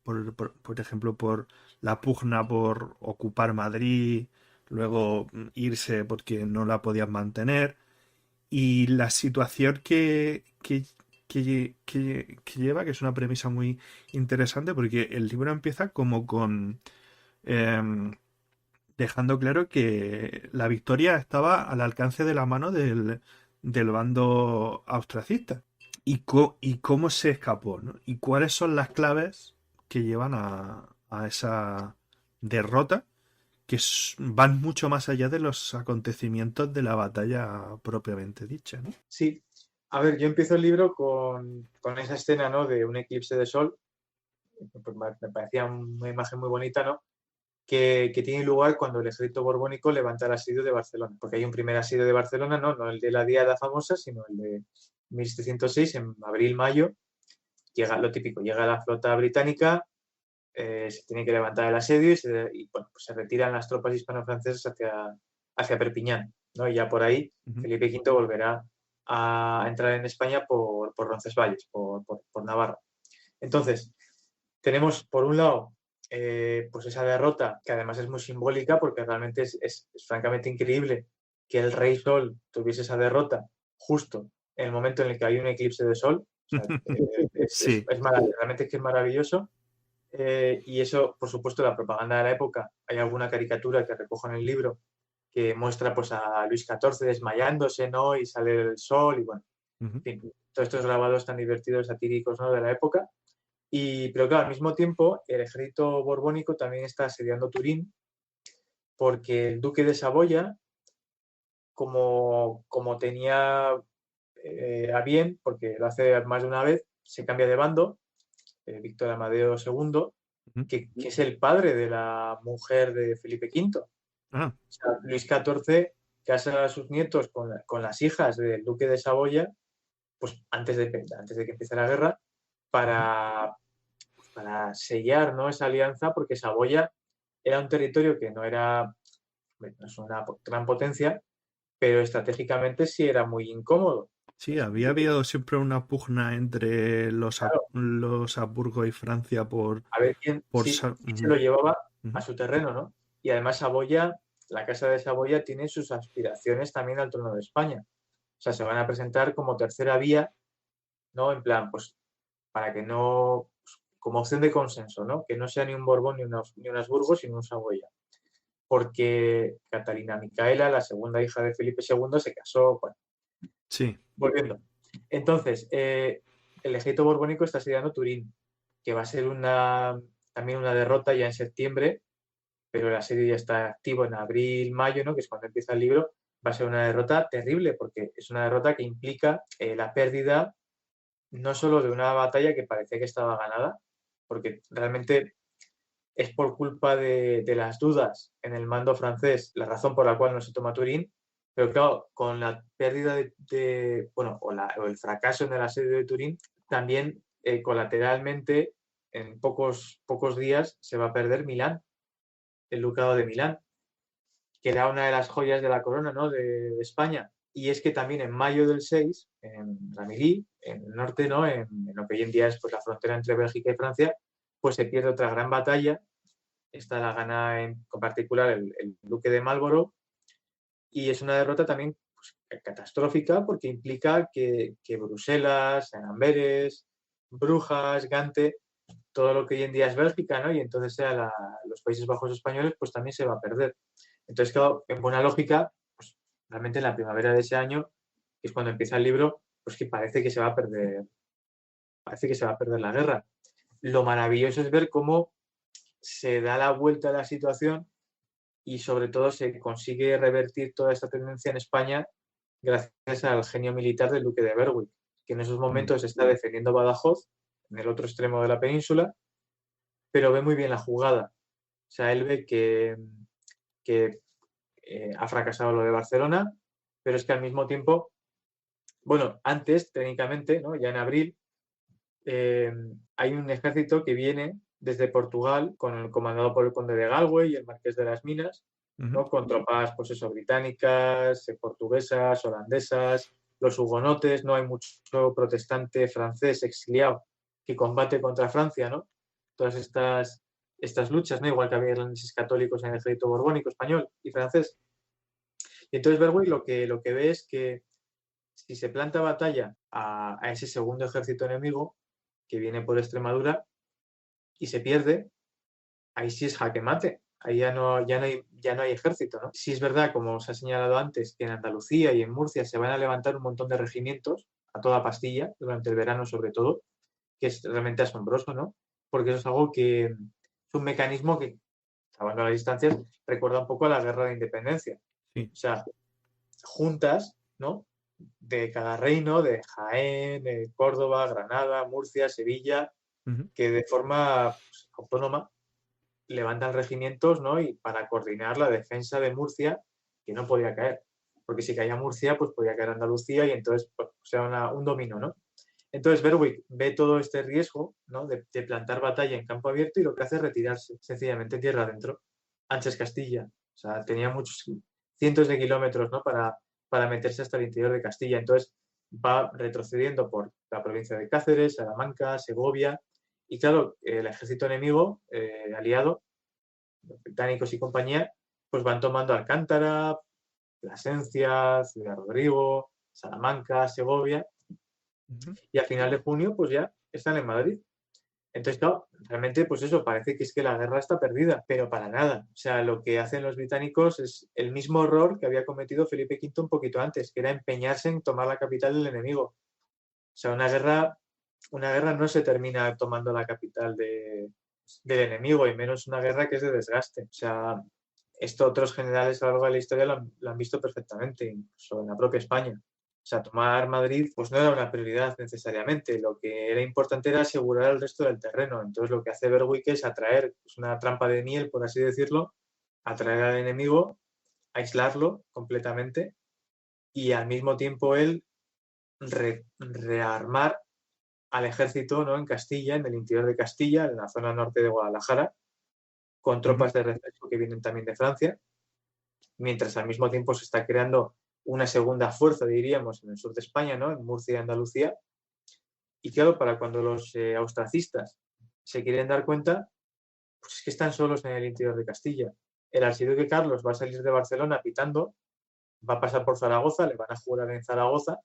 por ejemplo, por la pugna por ocupar Madrid, luego irse porque no la podían mantener, y la situación que lleva, que es una premisa muy interesante, porque el libro empieza como con em, dejando claro que la victoria estaba al alcance de la mano del bando austracista. Y cómo se escapó, ¿no? Y cuáles son las claves que llevan a esa derrota, que van mucho más allá de los acontecimientos de la batalla propiamente dicha, ¿no? Sí, a ver, yo empiezo el libro con esa escena, ¿no? De un eclipse de sol, pues me parecía una imagen muy bonita, ¿no? Que tiene lugar cuando el ejército borbónico levanta el asedio de Barcelona, porque hay un primer asedio de Barcelona, no el de la Diada famosa, sino el de 1706, en abril-mayo, llega lo típico, llega la flota británica, se tiene que levantar el asedio y bueno, pues se retiran las tropas hispano-francesas hacia Perpiñán, ¿no? Y ya por ahí Felipe V volverá a entrar en España por Roncesvalles, por Navarra. Entonces, tenemos por un lado pues esa derrota, que además es muy simbólica porque realmente es francamente increíble que el Rey Sol tuviese esa derrota justo en el momento en el que hay un eclipse de sol. O sea, Sí, realmente es que es maravilloso. Y eso, por supuesto, la propaganda de la época. Hay alguna caricatura que recojo en el libro que muestra pues, a Luis XIV desmayándose, ¿no? Y sale el sol y bueno, en fin, todos estos grabados tan divertidos, satíricos, ¿no? De la época. Pero claro, al mismo tiempo, el ejército borbónico también está asediando Turín porque el duque de Saboya, como tenía a bien, porque lo hace más de una vez, se cambia de bando, Víctor Amadeo II, que es el padre de la mujer de Felipe V. ah, O sea, Luis XIV casa a sus nietos con las hijas del duque de Saboya, pues antes de que empiece la guerra, para sellar, ¿no? Esa alianza, porque Saboya era un territorio que no es una gran potencia, pero estratégicamente sí era muy incómodo. sí, había habido siempre una pugna entre Claro, los Habsburgo y Francia a ver quién, por sí, quién se lo llevaba a su terreno, ¿no? Y además Saboya, la Casa de Saboya tiene sus aspiraciones también al trono de España. O sea, se van a presentar como tercera vía, ¿no? En plan, pues para que no, pues, como opción de consenso, ¿no? Que no sea ni un Borbón ni un Habsburgo, sino un Saboya. Porque Catalina Micaela, la segunda hija de Felipe II, se casó, bueno, sí. volviendo. Entonces, el ejército borbónico está asediando Turín, que va a ser también una derrota ya en septiembre, pero el asedio ya está activo en abril, mayo, ¿no? Que es cuando empieza el libro. Va a ser una derrota terrible, porque es una derrota que implica la pérdida no solo de una batalla que parecía que estaba ganada, porque realmente es por culpa de las dudas en el mando francés la razón por la cual no se toma Turín, pero claro, con la pérdida o el fracaso en el asedio de Turín, también colateralmente en pocos días se va a perder Milán, el ducado de Milán, que era una de las joyas de la corona, ¿no? de España. Y es que también en mayo del 6, en Ramilly, en el norte, ¿no? en lo que hoy en día es pues, la frontera entre Bélgica y Francia, pues se pierde otra gran batalla. Esta la gana en particular el duque de Marlborough, y es una derrota también pues, catastrófica porque implica que Bruselas, Amberes, Brujas, Gante, todo lo que hoy en día es Bélgica, ¿no? Y entonces los Países Bajos españoles, pues también se va a perder. Entonces, claro, en buena lógica, pues realmente en la primavera de ese año, que es cuando empieza el libro, pues que parece que se va a perder la guerra. Lo maravilloso es ver cómo se da la vuelta a la situación y sobre todo se consigue revertir toda esta tendencia en España gracias al genio militar del duque de Berwick, que en esos momentos está defendiendo Badajoz, en el otro extremo de la península, pero ve muy bien la jugada. O sea, él ve que ha fracasado lo de Barcelona, pero es que al mismo tiempo, bueno, antes, técnicamente, ¿no? Ya en abril, hay un ejército que viene desde Portugal, comandado por el conde de Galway y el marqués de las Minas, ¿no? Con tropas, pues eso, británicas, portuguesas, holandesas, los hugonotes, no hay mucho protestante francés exiliado que combate contra Francia, ¿no? Todas estas luchas, ¿no? Igual que había irlandeses católicos en el ejército borbónico español y francés. Y entonces Berwick lo que ve es que si se planta batalla a ese segundo ejército enemigo que viene por Extremadura y se pierde, ahí sí es jaque mate. Ahí ya no hay ejército, ¿no? Sí es verdad, como os ha señalado antes, que en Andalucía y en Murcia se van a levantar un montón de regimientos a toda pastilla, durante el verano sobre todo, que es realmente asombroso, ¿no? Porque eso es algo que es un mecanismo que, salvando las distancias, recuerda un poco a la guerra de independencia. Sí. O sea, juntas, ¿no? De cada reino, de Jaén, de Córdoba, Granada, Murcia, Sevilla, que de forma pues, autónoma levantan regimientos, ¿no? Y para coordinar la defensa de Murcia, que no podía caer. Porque si caía Murcia, pues podía caer Andalucía y entonces pues, era un dominó, ¿no? Entonces Berwick ve todo este riesgo, ¿no? de plantar batalla en campo abierto y lo que hace es retirarse, sencillamente tierra adentro. Ancha es Castilla. O sea, tenía muchos cientos de kilómetros, ¿no? para meterse hasta el interior de Castilla. Entonces va retrocediendo por la provincia de Cáceres, Salamanca, Segovia. Y claro, el ejército enemigo, aliado, los británicos y compañía, pues van tomando Alcántara, Plasencia, Ciudad Rodrigo, Salamanca, Segovia. Y a final de junio, pues ya están en Madrid. Entonces, claro, realmente, pues eso, parece que es que la guerra está perdida, pero para nada. O sea, lo que hacen los británicos es el mismo error que había cometido Felipe V un poquito antes, que era empeñarse en tomar la capital del enemigo. O sea, una guerra no se termina tomando la capital del enemigo, y menos una guerra que es de desgaste. O sea, esto otros generales a lo largo de la historia lo han visto perfectamente, incluso en la propia España. O sea, tomar Madrid pues no era una prioridad necesariamente. Lo que era importante era asegurar el resto del terreno. Entonces lo que hace Berwick es atraer, pues una trampa de miel, por así decirlo, atraer al enemigo, aislarlo completamente y al mismo tiempo él rearmar al ejército, ¿no? En Castilla, en el interior de Castilla, en la zona norte de Guadalajara, con tropas de refuerzo que vienen también de Francia, mientras al mismo tiempo se está creando una segunda fuerza, diríamos, en el sur de España, ¿no? En Murcia y Andalucía. Y claro, para cuando los austracistas se quieren dar cuenta, pues es que están solos en el interior de Castilla. El archiduque Carlos va a salir de Barcelona pitando, va a pasar por Zaragoza, le van a jurar en Zaragoza,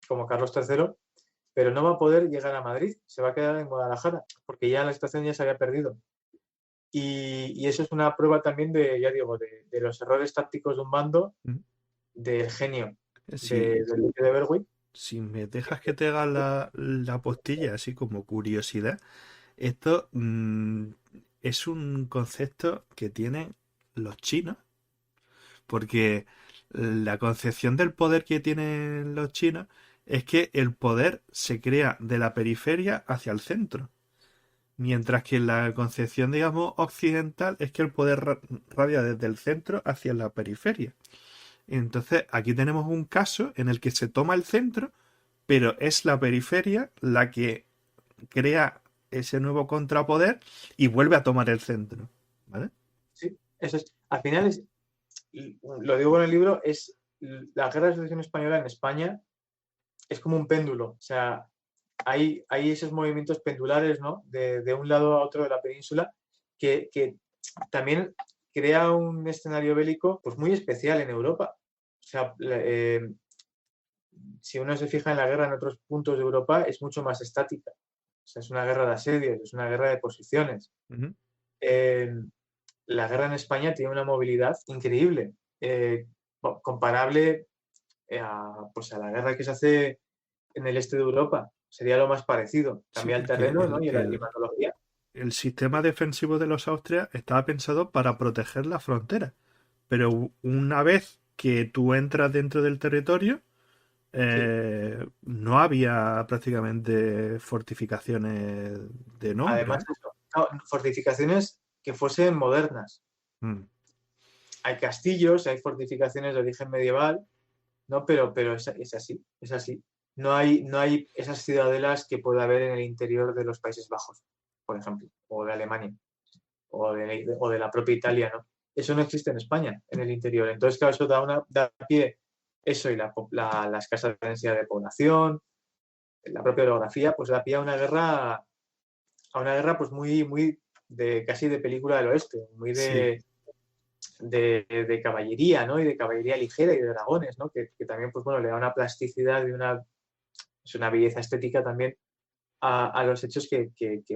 como Carlos III, pero no va a poder llegar a Madrid, se va a quedar en Guadalajara, porque ya la situación ya se había perdido. Y eso es una prueba también de, ya digo, de los errores tácticos de un bando, del genio del duque de Berwick. Si me dejas que te haga la postilla, así como curiosidad, esto es un concepto que tienen los chinos, porque la concepción del poder que tienen los chinos es que el poder se crea de la periferia hacia el centro, mientras que la concepción, digamos, occidental es que el poder radia desde el centro hacia la periferia. Entonces, aquí tenemos un caso en el que se toma el centro, pero es la periferia la que crea ese nuevo contrapoder y vuelve a tomar el centro, ¿vale? Sí, eso es. Al final lo digo en el libro, es la guerra de sucesión española en España es como un péndulo. O sea, hay esos movimientos pendulares, ¿no? De un lado a otro de la península que también crea un escenario bélico pues muy especial en Europa. O sea, si uno se fija en la guerra en otros puntos de Europa, es mucho más estática. O sea, es una guerra de asedios, es una guerra de posiciones. La guerra en España tiene una movilidad increíble, comparable pues a la guerra que se hace en el este de Europa. Sería lo más parecido. Cambia el terreno, ¿no? Y la climatología. El sistema defensivo de los Austrias estaba pensado para proteger la frontera, pero una vez que tú entras dentro del territorio, no había prácticamente fortificaciones de nombre. Además, fortificaciones que fuesen modernas. Hay castillos, hay fortificaciones de origen medieval, ¿no? Pero es así, es así. no hay esas ciudadelas que puede haber en el interior de los Países Bajos, por ejemplo, o de Alemania, o de la propia Italia, ¿no? Eso no existe en España, en el interior. Entonces, claro, eso da pie, eso y la escasa densidad de población, la propia orografía, pues da pie a una guerra pues muy casi de película del oeste, muy Sí. de caballería, ¿no? Y de caballería ligera y de dragones, ¿no? Que también, pues bueno, le da una plasticidad y es una belleza estética también a los hechos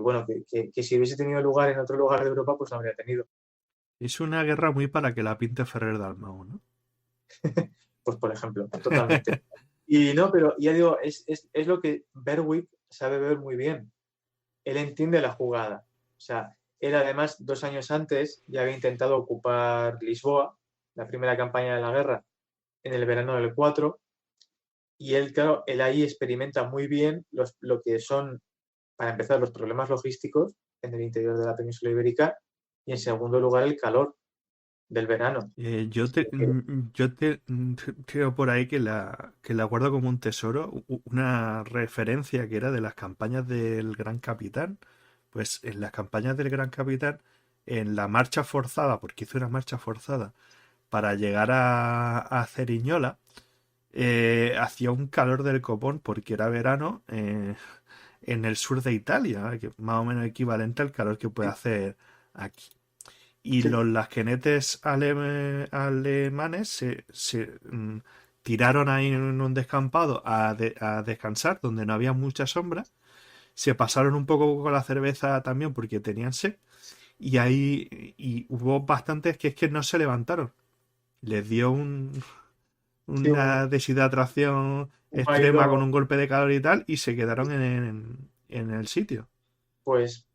bueno, que si hubiese tenido lugar en otro lugar de Europa, pues no habría tenido. Es una guerra muy para que la pinte Ferrer Dalmau, ¿no? Pues por ejemplo, totalmente. Y no, pero ya digo, es lo que Berwick sabe ver muy bien. Él entiende la jugada. O sea, él además 2 años antes ya había intentado ocupar Lisboa, la primera campaña de la guerra, en el verano del 4, y él, claro, él ahí experimenta muy bien lo que son, para empezar, los problemas logísticos en el interior de la península ibérica, y en segundo lugar el calor del verano. Creo por ahí que la guardo como un tesoro, una referencia que era de las campañas del Gran Capitán. Pues en las campañas del Gran Capitán, en la marcha forzada, porque hizo una marcha forzada para llegar a Ceriñola, hacía un calor del copón porque era verano en el sur de Italia, que es más o menos equivalente al calor que puede hacer aquí. Y Sí, los lasquenetes alemanes tiraron ahí en un descampado a descansar, donde no había mucha sombra. Se pasaron un poco con la cerveza también porque tenían sed. Y hubo bastantes que es que no se levantaron. Les dio sí, una deshidratación ha extrema con ido, un golpe de calor y tal, y se quedaron en el sitio. pues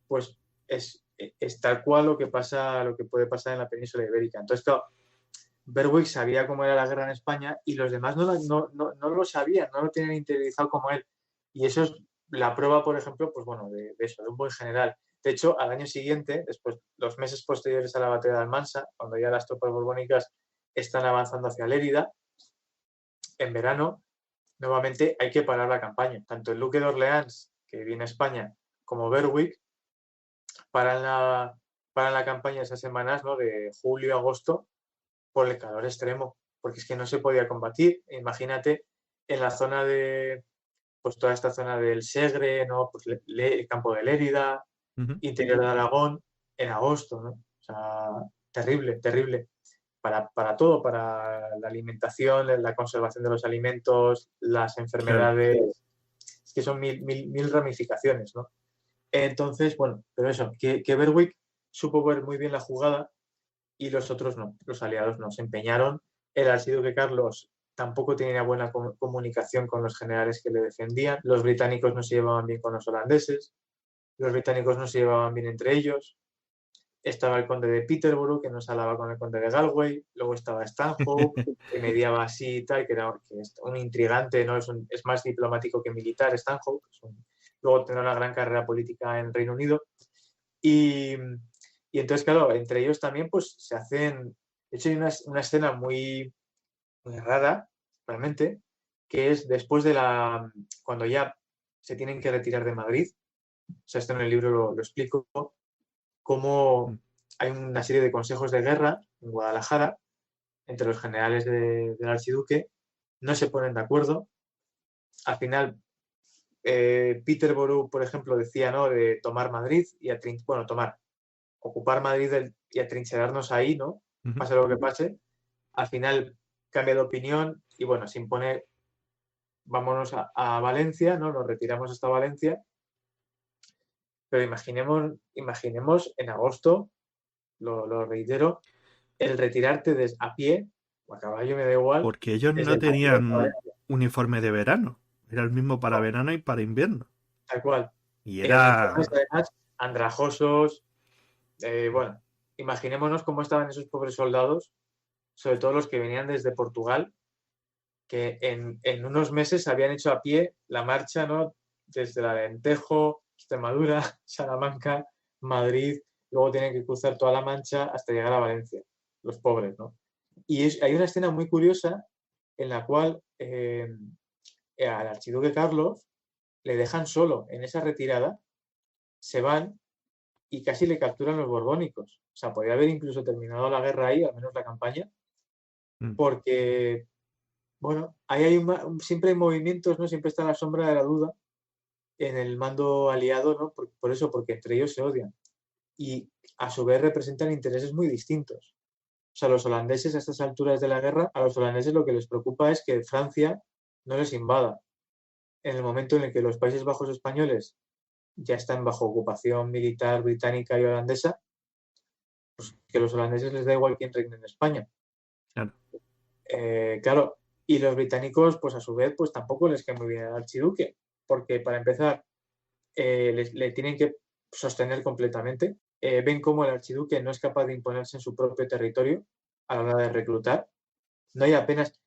es tal cual lo que puede pasar en la península ibérica. Entonces, claro, Berwick sabía cómo era la guerra en España y los demás no lo sabían, no lo tenían interiorizado como él. Y eso es la prueba, por ejemplo, pues bueno, de eso, de un buen general. De hecho, al año siguiente, después, los meses posteriores a la batalla de Almansa, cuando ya las tropas borbónicas están avanzando hacia Lérida, en verano, nuevamente hay que parar la campaña. Tanto el duque de Orleans, que viene a España, como Berwick, paran la campaña esas semanas, ¿no? De julio a agosto, por el calor extremo, porque es que no se podía combatir. Imagínate en la zona pues toda esta zona del Segre, ¿no? Pues el campo de Lérida, Ujú. interior de Aragón, en agosto, ¿no? O sea, terrible, terrible. Para todo, para la alimentación, la conservación de los alimentos, las Claro. enfermedades, es que son mil ramificaciones, ¿no? Entonces, bueno, pero eso, que Berwick supo ver muy bien la jugada y los otros no, los aliados no, se empeñaron. El archiduque Carlos tampoco tenía buena comunicación con los generales que le defendían, los británicos no se llevaban bien con los holandeses, los británicos no se llevaban bien entre ellos, estaba el conde de Peterborough, que no se hablaba con el conde de Galway, luego estaba Stanhope, que mediaba así y tal, que es un intrigante, ¿no? Es más diplomático que militar Stanhope, luego tendrá una gran carrera política en Reino Unido, y, y entonces, claro, entre ellos también pues se hacen, de hecho hay una escena muy rara, realmente, que es después cuando ya se tienen que retirar de Madrid, o sea, esto en el libro lo explico, cómo hay una serie de consejos de guerra en Guadalajara entre los generales del archiduque, no se ponen de acuerdo, al final Peterborough, por ejemplo, decía, ¿no?, de tomar Madrid y ocupar Madrid y atrincherarnos ahí, ¿no? Ujú. Pase lo que pase. Al final cambia de opinión y bueno, se impone, vámonos a Valencia, ¿no? Nos retiramos hasta Valencia, pero imaginemos en agosto, lo reitero, el retirarte a pie o a caballo, me da igual, Porque ellos desde no Madrid hasta tenían Valencia, uniforme de verano. Era el mismo para verano y para invierno. tal cual. Y En uniformes era... además andrajosos, bueno, imaginémonos cómo estaban esos pobres soldados, sobre todo los que venían desde Portugal, que en unos meses habían hecho a pie la marcha, ¿no?, desde el Alentejo, Extremadura, Salamanca, Madrid, luego tienen que cruzar toda la Mancha hasta llegar a Valencia, los pobres, ¿no? Y hay una escena muy curiosa en la cual al archiduque Carlos le dejan solo en esa retirada, se van y casi le capturan los borbónicos. O sea, podría haber incluso terminado la guerra ahí, al menos la campaña, porque, bueno, ahí siempre hay movimientos, ¿no? Siempre está la sombra de la duda en el mando aliado, ¿no? Por eso, porque entre ellos se odian. Y a su vez representan intereses muy distintos. O sea, los holandeses a estas alturas de la guerra, a los holandeses lo que les preocupa es que Francia no les invada. En el momento en el que los Países Bajos españoles ya están bajo ocupación militar británica y holandesa, pues que a los holandeses les da igual quién reine en España. Claro. Claro, y los británicos, pues a su vez, pues tampoco les cae muy bien al archiduque, porque para empezar, le tienen que sostener completamente. Ven cómo el archiduque no es capaz de imponerse en su propio territorio a la hora de reclutar. No hay apenas,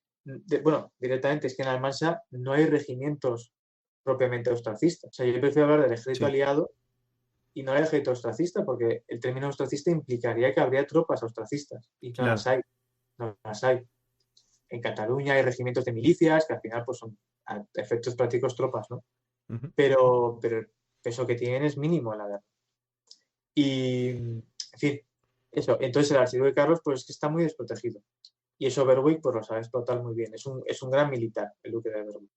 bueno, directamente es que en Almansa no hay regimientos propiamente ostracistas. O sea, yo prefiero hablar del ejército aliado y no del ejército ostracista, porque el término ostracista implicaría que habría tropas ostracistas, y no las hay. No las hay. En Cataluña hay regimientos de milicias, que al final pues son a efectos prácticos tropas, ¿no? Pero el peso que tienen es mínimo en la guerra. Y, en fin, eso. Entonces el archiduque Carlos pues es que está muy desprotegido. Y eso Berwick pues lo sabe explotar muy bien. Es un gran militar, el duque de Berwick.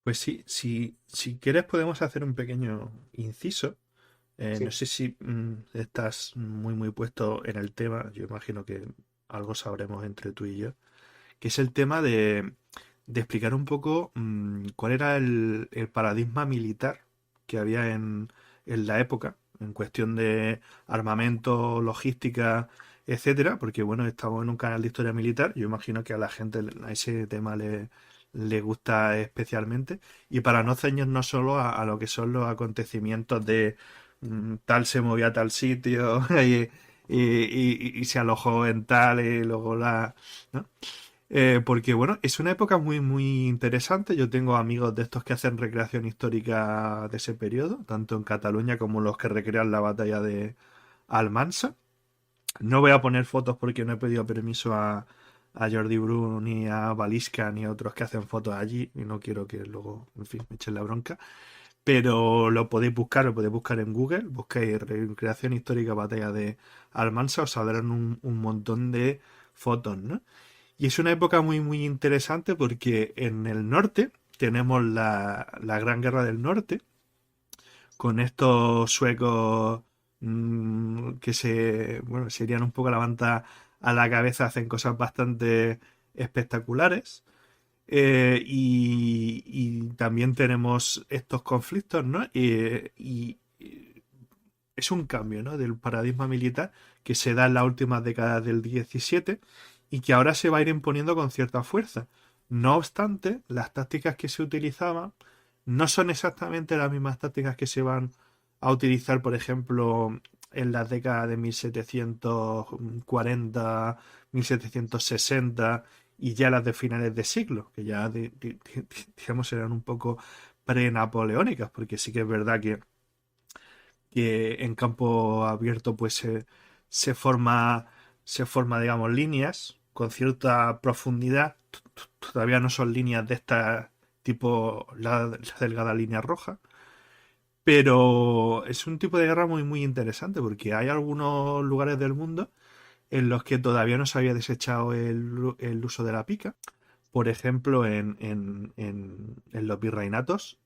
Pues sí, si quieres podemos hacer un pequeño inciso. Sí. No sé si estás muy puesto en el tema, yo imagino que algo sabremos entre tú y yo, que es el tema de explicar un poco cuál era el paradigma militar que había en la época, en cuestión de armamento, logística, etcétera, porque bueno, estamos en un canal de historia militar, yo imagino que a la gente a ese tema le gusta especialmente, y para no ceñirnos solo a lo que son los acontecimientos de tal se movía a tal sitio y se alojó en tal y luego ¿no? Porque bueno, es una época muy interesante. Yo tengo amigos de estos que hacen recreación histórica de ese periodo, tanto en Cataluña como los que recrean la batalla de Almansa. No voy a poner fotos porque no he pedido permiso a Jordi Bru, ni a Balisca, ni a otros que hacen fotos allí, y no quiero que luego, en fin, me echen la bronca. Pero lo podéis buscar en Google, buscáis recreación histórica batalla de Almansa, os saldrán un montón de fotos, ¿no? Y es una época muy interesante porque en el norte tenemos la Gran Guerra del Norte, con estos suecos que se irían un poco la manta a la cabeza, hacen cosas bastante espectaculares. Y también tenemos estos conflictos, ¿no? Y es un cambio, ¿no? Del paradigma militar que se da en las últimas décadas del 17 y que ahora se va a ir imponiendo con cierta fuerza. No obstante, las tácticas que se utilizaban no son exactamente las mismas tácticas que se van a utilizar, por ejemplo, en las décadas de 1740, 1760 y ya las de finales de siglo, que ya digamos eran un poco pre-napoleónicas, porque sí que es verdad que en campo abierto pues se forma digamos líneas con cierta profundidad. Todavía no son líneas de esta tipo la delgada línea roja, pero es un tipo de guerra muy interesante porque hay algunos lugares del mundo en los que todavía no se había desechado el uso de la pica. Por ejemplo, en los virreinatos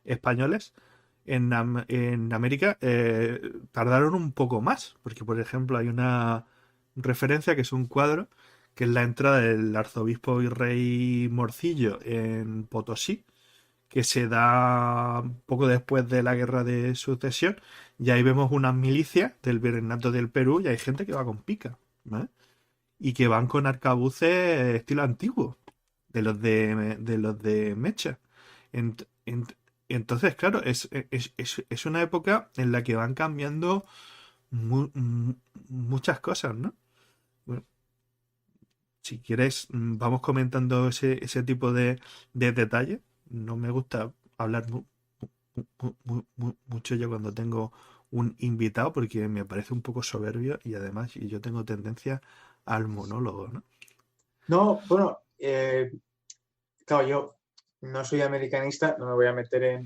españoles en América tardaron un poco más, porque por ejemplo hay una referencia que es un cuadro que es la entrada del arzobispo virrey Morcillo en Potosí, que se da poco después de la guerra de sucesión, y ahí vemos unas milicias del virreinato del Perú y hay gente que va con pica, ¿vale? Y que van con arcabuces estilo antiguo, de los de mecha. Ent- ent- entonces, claro, es una época en la que van cambiando muchas cosas, ¿no? Bueno, si quieres, vamos comentando ese tipo de detalles. No me gusta hablar mucho yo cuando tengo un invitado porque me parece un poco soberbio y además yo tengo tendencia al monólogo, ¿no? No, bueno, claro, yo no soy americanista, no me voy a meter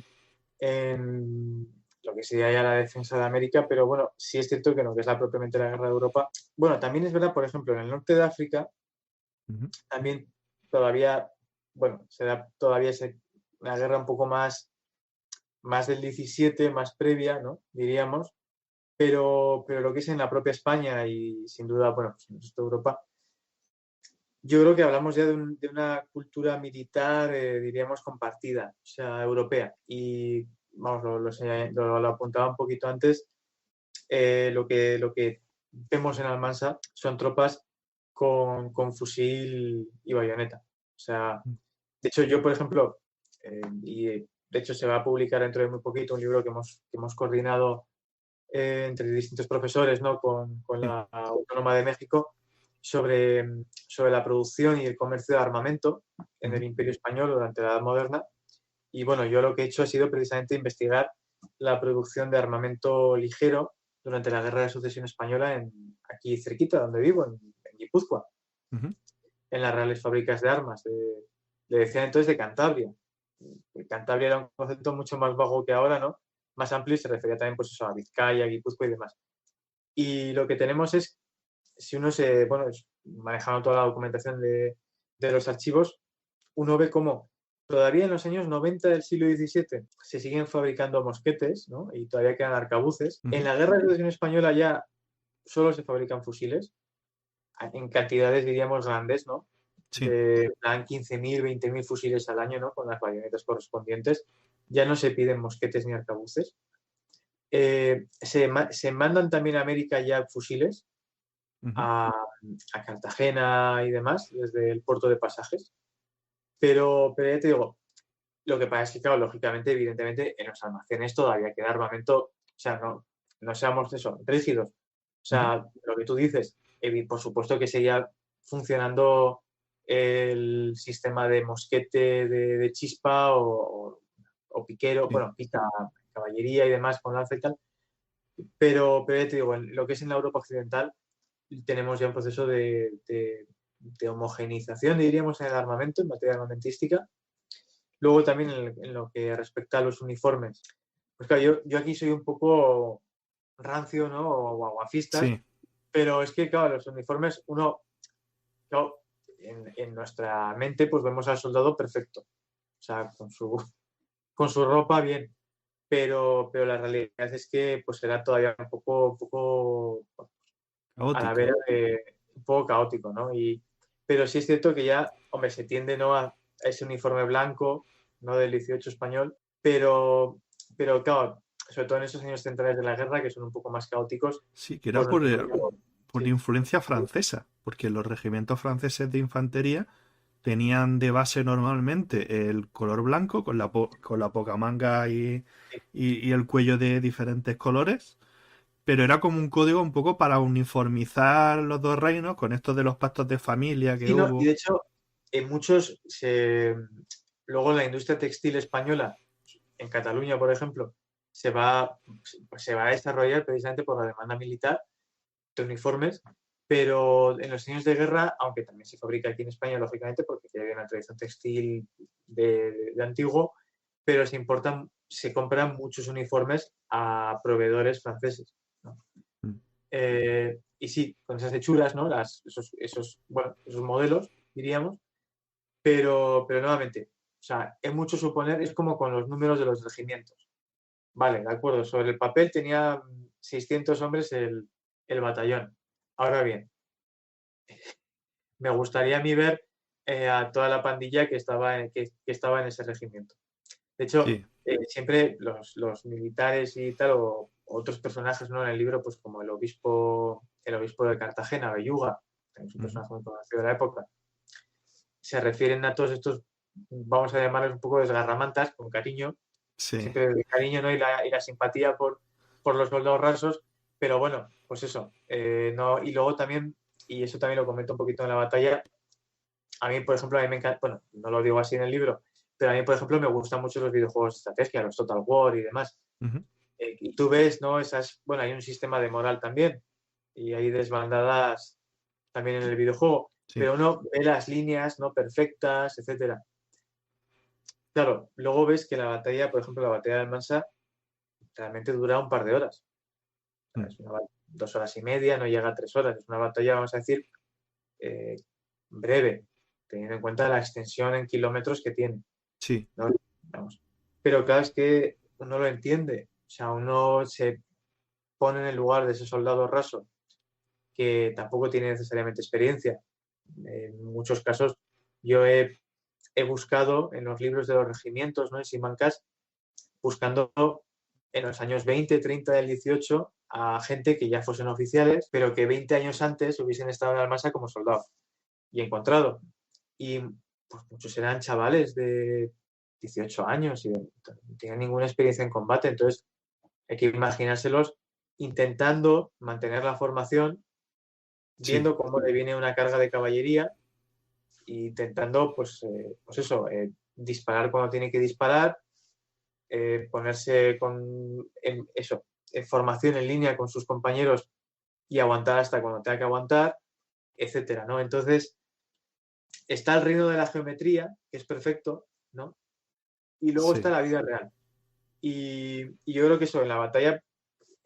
en lo que sería ya la defensa de América, pero bueno, sí es cierto que no, que es propiamente la guerra de Europa. Bueno, también es verdad, por ejemplo, en el norte de África, Ujú. también todavía, bueno, se da todavía una guerra un poco más del 17, más previa, ¿no? Diríamos, pero lo que es en la propia España y sin duda, bueno, pues en el resto de Europa, yo creo que hablamos ya de una cultura militar, diríamos, compartida, o sea, europea. Y vamos, lo apuntaba un poquito antes, lo que vemos en Almansa son tropas con fusil y bayoneta. O sea, de hecho, yo, por ejemplo, y de hecho se va a publicar dentro de muy poquito un libro que hemos coordinado entre distintos profesores, ¿no? con Sí. la Autónoma de México sobre la producción y el comercio de armamento en el Ujú. Imperio Español durante la Edad Moderna. Y bueno, yo lo que he hecho ha sido precisamente investigar la producción de armamento ligero durante la Guerra de Sucesión Española aquí cerquita, donde vivo, en Guipúzcoa, Ujú. en las Reales Fábricas de Armas. Le decían entonces de Cantabria. Cantabria era un concepto mucho más vago que ahora, ¿no? Más amplio y se refería también pues, eso, a Vizcaya, Guipúzcoa y demás. Y lo que tenemos es, si uno manejando toda la documentación de los archivos, uno ve cómo todavía en los años 90 del siglo XVII se siguen fabricando mosquetes, ¿no? Y todavía quedan arcabuces. En Ujú. la Guerra de Sucesión Española ya solo se fabrican fusiles, en cantidades, diríamos, grandes, ¿no? Sí. De plan 15.000, 20.000 fusiles al año, ¿no? Con las bayonetas correspondientes. Ya no se piden mosquetes ni arcabuces. Se mandan también a América ya fusiles, Ujú. a Cartagena y demás, desde el puerto de Pasajes. Pero ya te digo, lo que pasa es que, claro, lógicamente, evidentemente, en los almacenes todavía queda armamento, o sea, no seamos eso, rígidos. O Ujú. sea, lo que tú dices, por supuesto que seguía funcionando el sistema de mosquete de chispa o piquero, Sí. bueno, pica, caballería y demás con lanza y tal, pero ya te digo, en lo que es en la Europa occidental tenemos ya un proceso de homogeneización, diríamos, en el armamento, en materia armamentística. Luego también en lo que respecta a los uniformes. Pues claro, yo aquí soy un poco rancio, ¿no? O aguafistas, Sí. pero es que, claro, los uniformes, claro, en nuestra mente, pues vemos al soldado perfecto. O sea, con su ropa bien. Pero la realidad es que pues era todavía un poco a la Caótico. vera de un poco caótico, ¿no? Pero sí es cierto que ya, hombre, se tiende, ¿no? a ese uniforme blanco, ¿no? Del 18 español, pero claro, sobre todo en esos años centrales de la guerra, que son un poco más caóticos, Sí, que era pues por sí, influencia francesa, porque los regimientos franceses de infantería tenían de base normalmente el color blanco con con la poca manga y el cuello de diferentes colores, pero era como un código un poco para uniformizar los dos reinos con esto de los pactos de familia que sí, no, y hubo. de hecho, en muchos, luego en la industria textil española, en Cataluña, por ejemplo, se va a desarrollar precisamente por la demanda militar de uniformes, pero en los años de guerra, aunque también se fabrica aquí en España, lógicamente, porque ya hay una tradición textil de antiguo, pero se compran muchos uniformes a proveedores franceses, ¿no? Mm. Y sí, con esas hechuras, ¿no? Bueno, esos modelos, diríamos, pero nuevamente, o sea, es mucho suponer, es como con los números de los regimientos. Vale, de acuerdo, sobre el papel tenía 600 hombres el batallón. Ahora bien, me gustaría a mí ver a toda la pandilla que estaba en ese regimiento. De hecho, Sí. siempre los militares y tal, o otros personajes, ¿no? En el libro, pues como el obispo de Cartagena, Belluga, que es un Ujú. personaje muy conocido de la época, se refieren a todos estos, vamos a llamarlos un poco desgarramantas, con cariño, Sí. siempre el cariño, ¿no? y la simpatía por los soldados rasos, pero bueno, pues eso. No, y luego también, y eso también lo comento un poquito en la batalla, a mí, por ejemplo, a mí me encanta, bueno, no lo digo así en el libro, pero a mí, por ejemplo, me gustan mucho los videojuegos de estrategia, los Total War y demás. Ujú. Y tú ves, ¿no? Bueno, hay un sistema de moral también, y hay desbandadas también en el videojuego. Sí. pero uno ve las líneas no perfectas, etcétera. Claro, luego ves que la batalla, por ejemplo, la batalla de Almansa, realmente dura un par de horas. Mm. Es 2 horas y media, no llega a 3 horas. Es una batalla, vamos a decir, eh, breve, teniendo en cuenta la extensión en kilómetros que tiene, Sí, ¿no? Vamos. Pero claro, es que uno lo entiende. O sea, uno se pone en el lugar de ese soldado raso que tampoco tiene necesariamente experiencia. En muchos casos, yo he buscado en los libros de los regimientos, ¿no? En Simancas, buscando en los años 20, 30 del 18 a gente que ya fuesen oficiales, pero que 20 años antes hubiesen estado en Almansa como soldados. Y he encontrado. Y pues, muchos eran chavales de 18 años y no tenían ninguna experiencia en combate. Entonces, hay que imaginárselos intentando mantener la formación, sí, viendo cómo le viene una carga de caballería e intentando, pues eso, disparar cuando tiene que disparar, ponerse en formación en línea con sus compañeros y aguantar hasta cuando tenga que aguantar, etcétera, ¿no? Entonces, está el reino de la geometría, que es perfecto, ¿no? Y luego está sí. la vida real. Y yo creo que eso, en la batalla,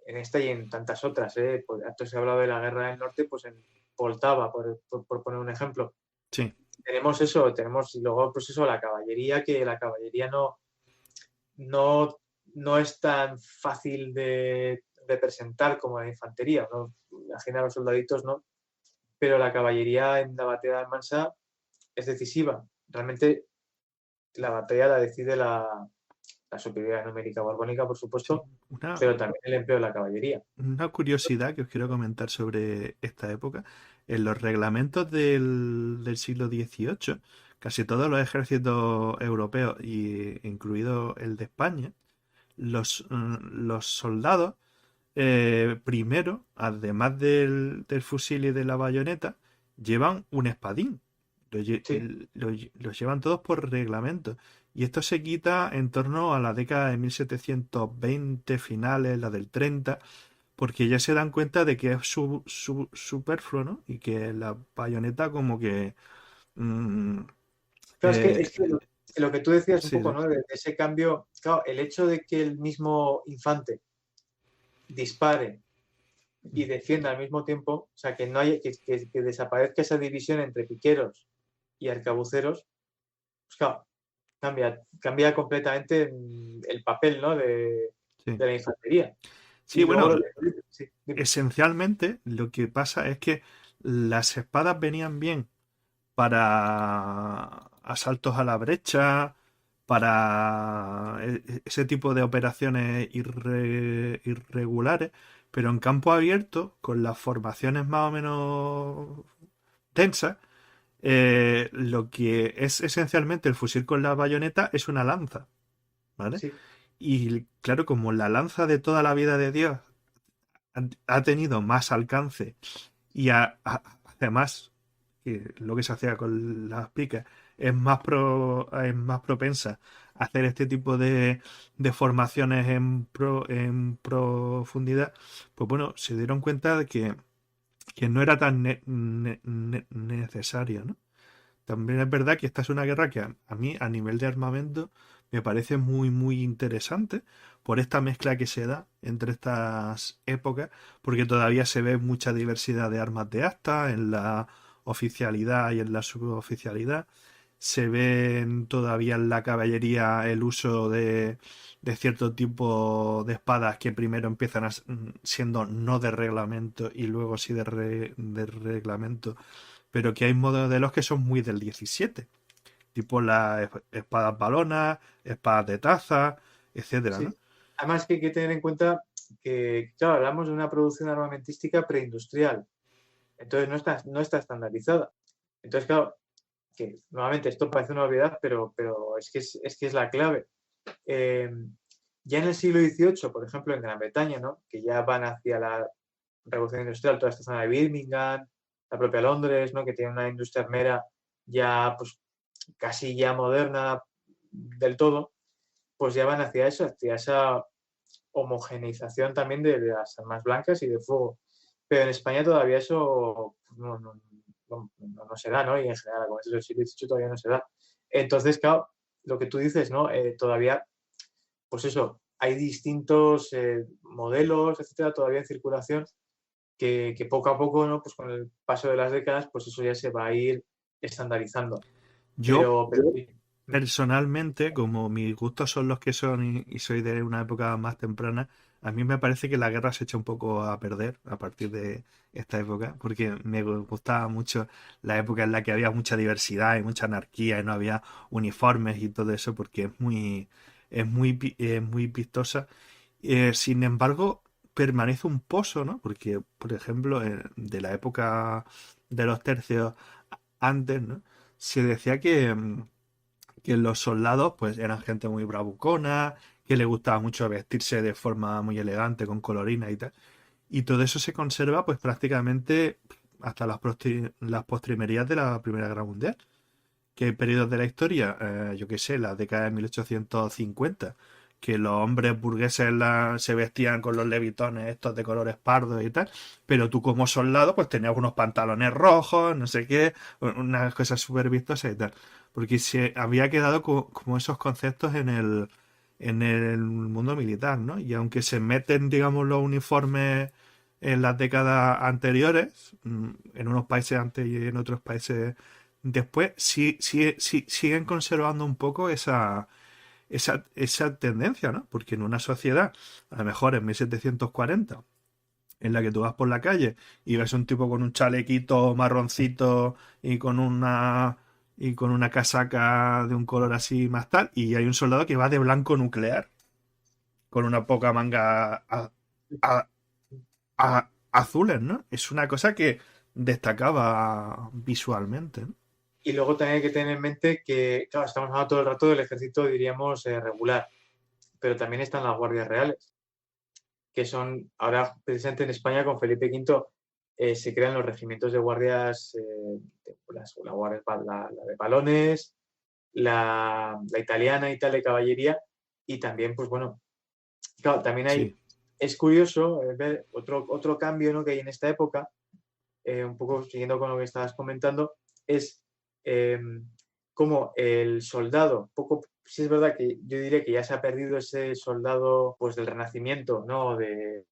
en esta y en tantas otras, pues antes he hablado de la guerra del norte, pues en Poltava, por poner un ejemplo. Sí. Tenemos eso, y luego pues eso, la caballería, que la caballería no es tan fácil de representar como la infantería, ¿no? Imagina a los soldaditos, ¿no? Pero la caballería en la batalla de Almansa es decisiva. Realmente la batalla la decide la superioridad numérica borbónica, por Sí. supuesto, Una, pero también el empleo de la caballería. una curiosidad que os quiero comentar sobre esta época. En los reglamentos del siglo XVIII, casi todos los ejércitos europeos, y incluido el de España, los soldados, primero, además del fusil y de la bayoneta, llevan un espadín. Sí, Los llevan todos por reglamento. Y esto se quita en torno a la década de 1720, finales, la del 30, porque ya se dan cuenta de que es superfluo, ¿no? Y que la bayoneta como que... mm, claro, eh, lo que tú decías un sí, poco, ¿no? De ese cambio, claro, el hecho de que el mismo infante dispare y defienda al mismo tiempo, o sea, que no haya, que desaparezca esa división entre piqueros y arcabuceros, pues claro, cambia completamente el papel, ¿no? sí. De la infantería. Sí, Y luego bueno, lo que sí, dime. esencialmente lo que pasa es que las espadas venían bien para asaltos a la brecha, para ese tipo de operaciones irregulares, pero en campo abierto, con las formaciones más o menos tensas, lo que es esencialmente el fusil con la bayoneta es una lanza, ¿vale? Sí, Y claro, como la lanza de toda la vida de Dios ha tenido más alcance y además que lo que se hacía con las picas es más propensa a hacer este tipo de formaciones en profundidad, pues bueno, se dieron cuenta de que no era tan necesario, ¿no? También es verdad que esta es una guerra que a mí, a nivel de armamento, me parece muy, muy interesante por esta mezcla que se da entre estas épocas, porque todavía se ve mucha diversidad de armas de asta en la oficialidad y en la suboficialidad. Se ven todavía en la caballería el uso de cierto tipo de espadas que primero empiezan siendo no de reglamento y luego sí de reglamento, pero que hay modelos que son muy del 17, tipo las espadas balonas, espadas de taza, etcétera, ¿no? sí. Además que hay que tener en cuenta que, claro, hablamos de una producción armamentística preindustrial, entonces no está estandarizada. Entonces, claro, que nuevamente esto parece una obviedad, pero es que es la clave. Eh, ya en el siglo XVIII, por ejemplo, en Gran Bretaña, ¿no? Que ya van hacia la revolución industrial, toda esta zona de Birmingham, la propia Londres, ¿no? Que tiene una industria armera ya pues casi ya moderna del todo, pues ya van hacia eso, hacia esa homogeneización también de las armas blancas y de fuego. Pero en España todavía eso pues, no se da, ¿no? Y en general a comienzos del siglo XVIII todavía no se da. Entonces, claro, lo que tú dices, ¿no? Todavía, pues eso, hay distintos modelos, etcétera, todavía en circulación que poco a poco, ¿no? Pues con el paso de las décadas, pues eso ya se va a ir estandarizando. Yo Pero sí. personalmente, como mis gustos son los que son y soy de una época más temprana, a mí me parece que la guerra se echa un poco a perder a partir de esta época, porque me gustaba mucho la época en la que había mucha diversidad y mucha anarquía y no había uniformes y todo eso, porque es muy vistosa. Sin embargo, permanece un pozo, ¿no? Porque, por ejemplo, de la época de los tercios antes, ¿no? Se decía que los soldados pues eran gente muy bravucona, que le gustaba mucho vestirse de forma muy elegante, con colorina y tal. Y todo eso se conserva pues prácticamente hasta las postrimerías de la Primera Guerra Mundial. Que periodos de la historia, yo qué sé, la década de 1850, que los hombres burgueses se vestían con los levitones estos de colores pardos y tal, pero tú como soldado pues tenías unos pantalones rojos, no sé qué, unas cosas súper vistosas y tal, porque se había quedado como esos conceptos en el mundo militar, ¿no? Y aunque se meten, digamos, los uniformes en las décadas anteriores, en unos países antes y en otros países después, siguen conservando un poco esa tendencia, ¿no? Porque en una sociedad, a lo mejor en 1740, en la que tú vas por la calle y ves un tipo con un chalequito marroncito y con una casaca de un color así más tal, y hay un soldado que va de blanco nuclear, con una poca manga a- azules, ¿no? Es una cosa que destacaba visualmente, ¿no? Y luego también hay que tener en mente que, claro, estamos hablando todo el rato del ejército, diríamos, regular, pero también están las guardias reales, que son, ahora precisamente en España con Felipe V se crean los regimientos de guardias, la de Palones, la italiana y tal de caballería, y también, pues bueno, claro, también hay, Sí. es curioso ver otro cambio, ¿no? Que hay en esta época, un poco siguiendo con lo que estabas comentando, es eh, como el soldado, sí es verdad que yo diría que ya se ha perdido ese soldado pues del Renacimiento, ¿no? Del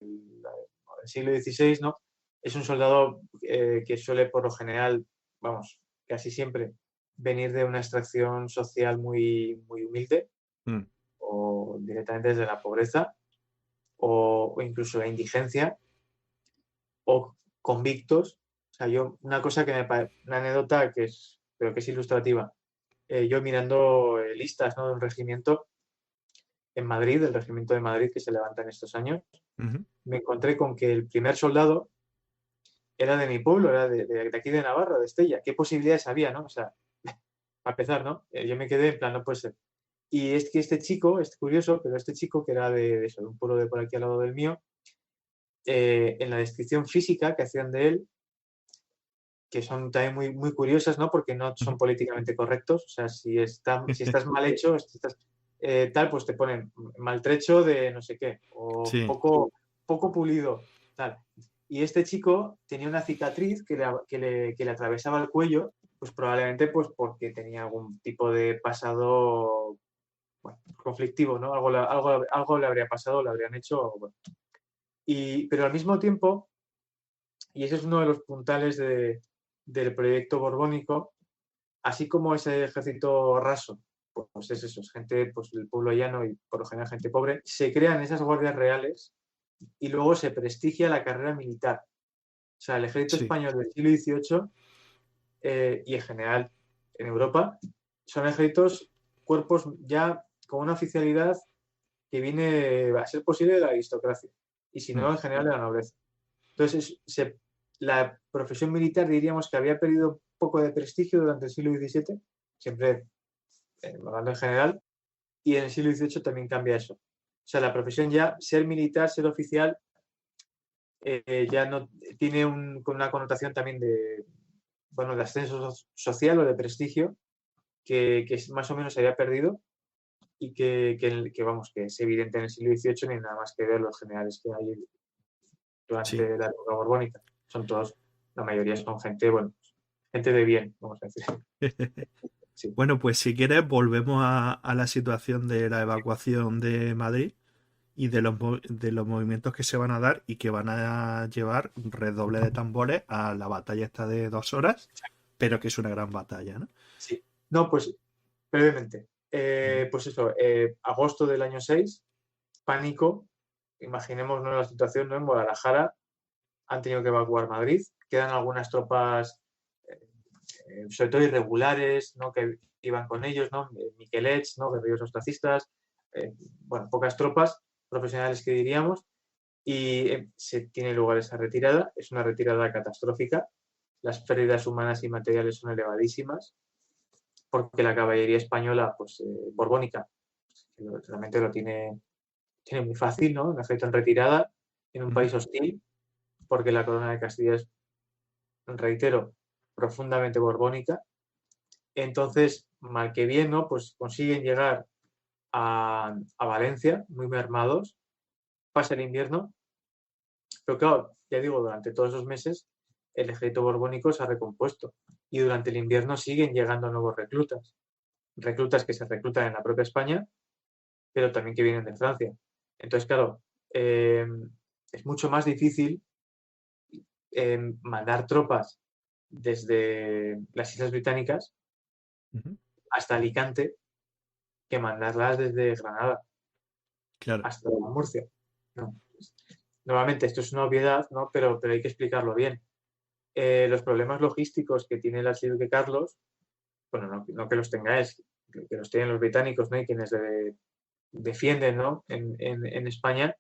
siglo XVI, ¿no? Es un soldado que suele por lo general, vamos, casi siempre venir de una extracción social muy, muy humilde Mm. o directamente desde la pobreza o incluso la indigencia o convictos. O sea, una cosa una anécdota pero que es ilustrativa. Yo mirando listas, ¿no? De un regimiento en Madrid, del regimiento de Madrid que se levanta en estos años, Ujú. me encontré con que el primer soldado era de mi pueblo, era de aquí de Navarra, de Estella. ¿Qué posibilidades había, no? O sea, para empezar, ¿no? Yo me quedé en plan, no puede ser. Y es que este chico, es curioso, pero este chico que era de un pueblo de por aquí al lado del mío, en la descripción física que hacían de él, que son también muy, muy curiosas, ¿no? Porque no son políticamente correctos. O sea, si estás mal hecho, si estás tal, pues te ponen maltrecho de no sé qué, o Sí. poco pulido, tal. Y este chico tenía una cicatriz que le atravesaba el cuello, pues probablemente pues porque tenía algún tipo de pasado, bueno, conflictivo, ¿no? Algo le habría pasado, le habrían hecho, bueno. Pero al mismo tiempo, y ese es uno de los puntales del proyecto borbónico, así como ese ejército raso, pues es eso, es gente pues, del pueblo llano y por lo general gente pobre, se crean esas guardias reales y luego se prestigia la carrera militar. O sea, el ejército Sí. español del siglo XVIII y en general en Europa son ejércitos, cuerpos ya con una oficialidad que viene a ser posible de la aristocracia y si no Mm. en general de la nobleza. Entonces, la profesión militar diríamos que había perdido un poco de prestigio durante el siglo XVII, siempre hablando en general, y en el siglo XVIII también cambia eso. O sea, la profesión ya, ser militar, ser oficial, ya no tiene con una connotación también de ascenso social o de prestigio, que más o menos se había perdido y vamos, que es evidente en el siglo XVIII ni nada más que ver los generales que hay Sí. durante la época borbónica. Son todos, la mayoría son gente, bueno, gente de bien, vamos a decir. Sí. Bueno, pues si quieres volvemos a la situación de la evacuación de Madrid y de los movimientos que se van a dar y que van a llevar redoble de tambores a la batalla esta de 2 horas, pero que es una gran batalla, ¿no? Sí. No, pues brevemente. Pues eso, agosto del año 6, pánico. Imaginémonos la situación, ¿no? En Guadalajara han tenido que evacuar Madrid. Quedan algunas tropas, sobre todo irregulares, ¿no? Que iban con ellos, ¿no? Miquelets, ¿no? Guerrilleros ostracistas. Bueno, pocas tropas profesionales que diríamos. Y se tiene lugar esa retirada. Es una retirada catastrófica. Las pérdidas humanas y materiales son elevadísimas, porque la caballería española, pues borbónica, realmente lo tiene muy fácil, ¿no? En efecto, en retirada, en un país hostil, porque la corona de Castilla es, reitero, profundamente borbónica. Entonces, mal que bien, ¿no? Pues consiguen llegar a Valencia, muy mermados, pasa el invierno, pero claro, ya digo, durante todos esos meses el ejército borbónico se ha recompuesto y durante el invierno siguen llegando nuevos reclutas que se reclutan en la propia España, pero también que vienen de Francia. Entonces, claro, es mucho más difícil mandar tropas desde las Islas Británicas hasta Alicante que mandarlas desde Granada Claro. hasta Murcia. No. Nuevamente, esto es una obviedad, ¿no? Pero hay que explicarlo bien. Los problemas logísticos que tiene el archiduque Carlos, bueno, no que los tengáis, que los tienen los británicos, ¿no? Y quienes defienden, ¿no? En España,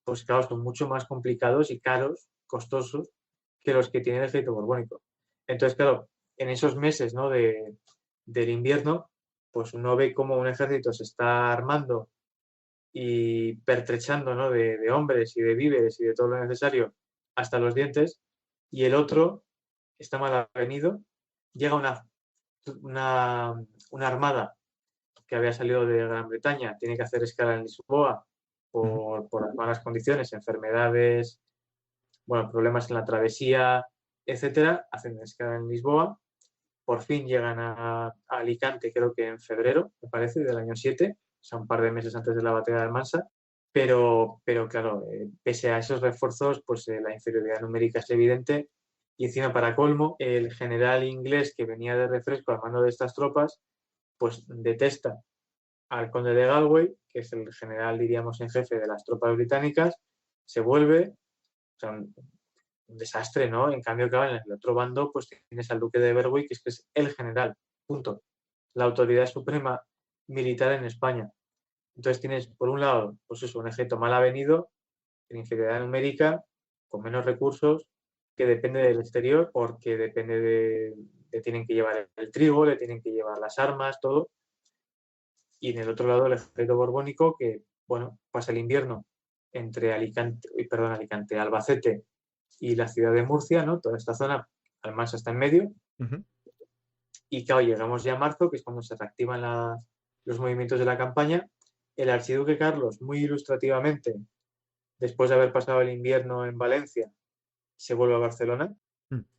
pues claro, son mucho más complicados y caros, costosos, que los que tiene el ejército borbónico. Entonces, claro, en esos meses, ¿no? del invierno, pues uno ve cómo un ejército se está armando y pertrechando, ¿no? de hombres y de víveres y de todo lo necesario hasta los dientes, y el otro está mal avenido, llega una armada que había salido de Gran Bretaña, tiene que hacer escala en Lisboa por las malas condiciones, enfermedades, bueno, problemas en la travesía, etcétera, hacen escala en Lisboa, por fin llegan a Alicante, creo que en febrero, me parece, del año 7, o sea, un par de meses antes de la batalla de Almansa, pero claro, pese a esos refuerzos, pues la inferioridad numérica es evidente, y encima, para colmo, el general inglés que venía de refresco al mando de estas tropas, pues detesta al conde de Galway, que es el general, diríamos, en jefe de las tropas británicas, se vuelve, o sea, un desastre, ¿no? En cambio, claro, en el otro bando, pues tienes al duque de Berwick, que es el general, punto. La autoridad suprema militar en España. Entonces tienes, por un lado, pues eso, un ejército mal avenido, en inferioridad numérica, con menos recursos, que depende del exterior, porque depende le tienen que llevar el trigo, le tienen que llevar las armas, todo. Y en el otro lado el ejército borbónico que, bueno, pasa el invierno entre Albacete y la ciudad de Murcia, ¿no? Toda esta zona, Almansa está en medio. Y claro, llegamos ya a marzo, que es cuando se reactivan los movimientos de la campaña. El archiduque Carlos, muy ilustrativamente, después de haber pasado el invierno en Valencia, se vuelve a Barcelona.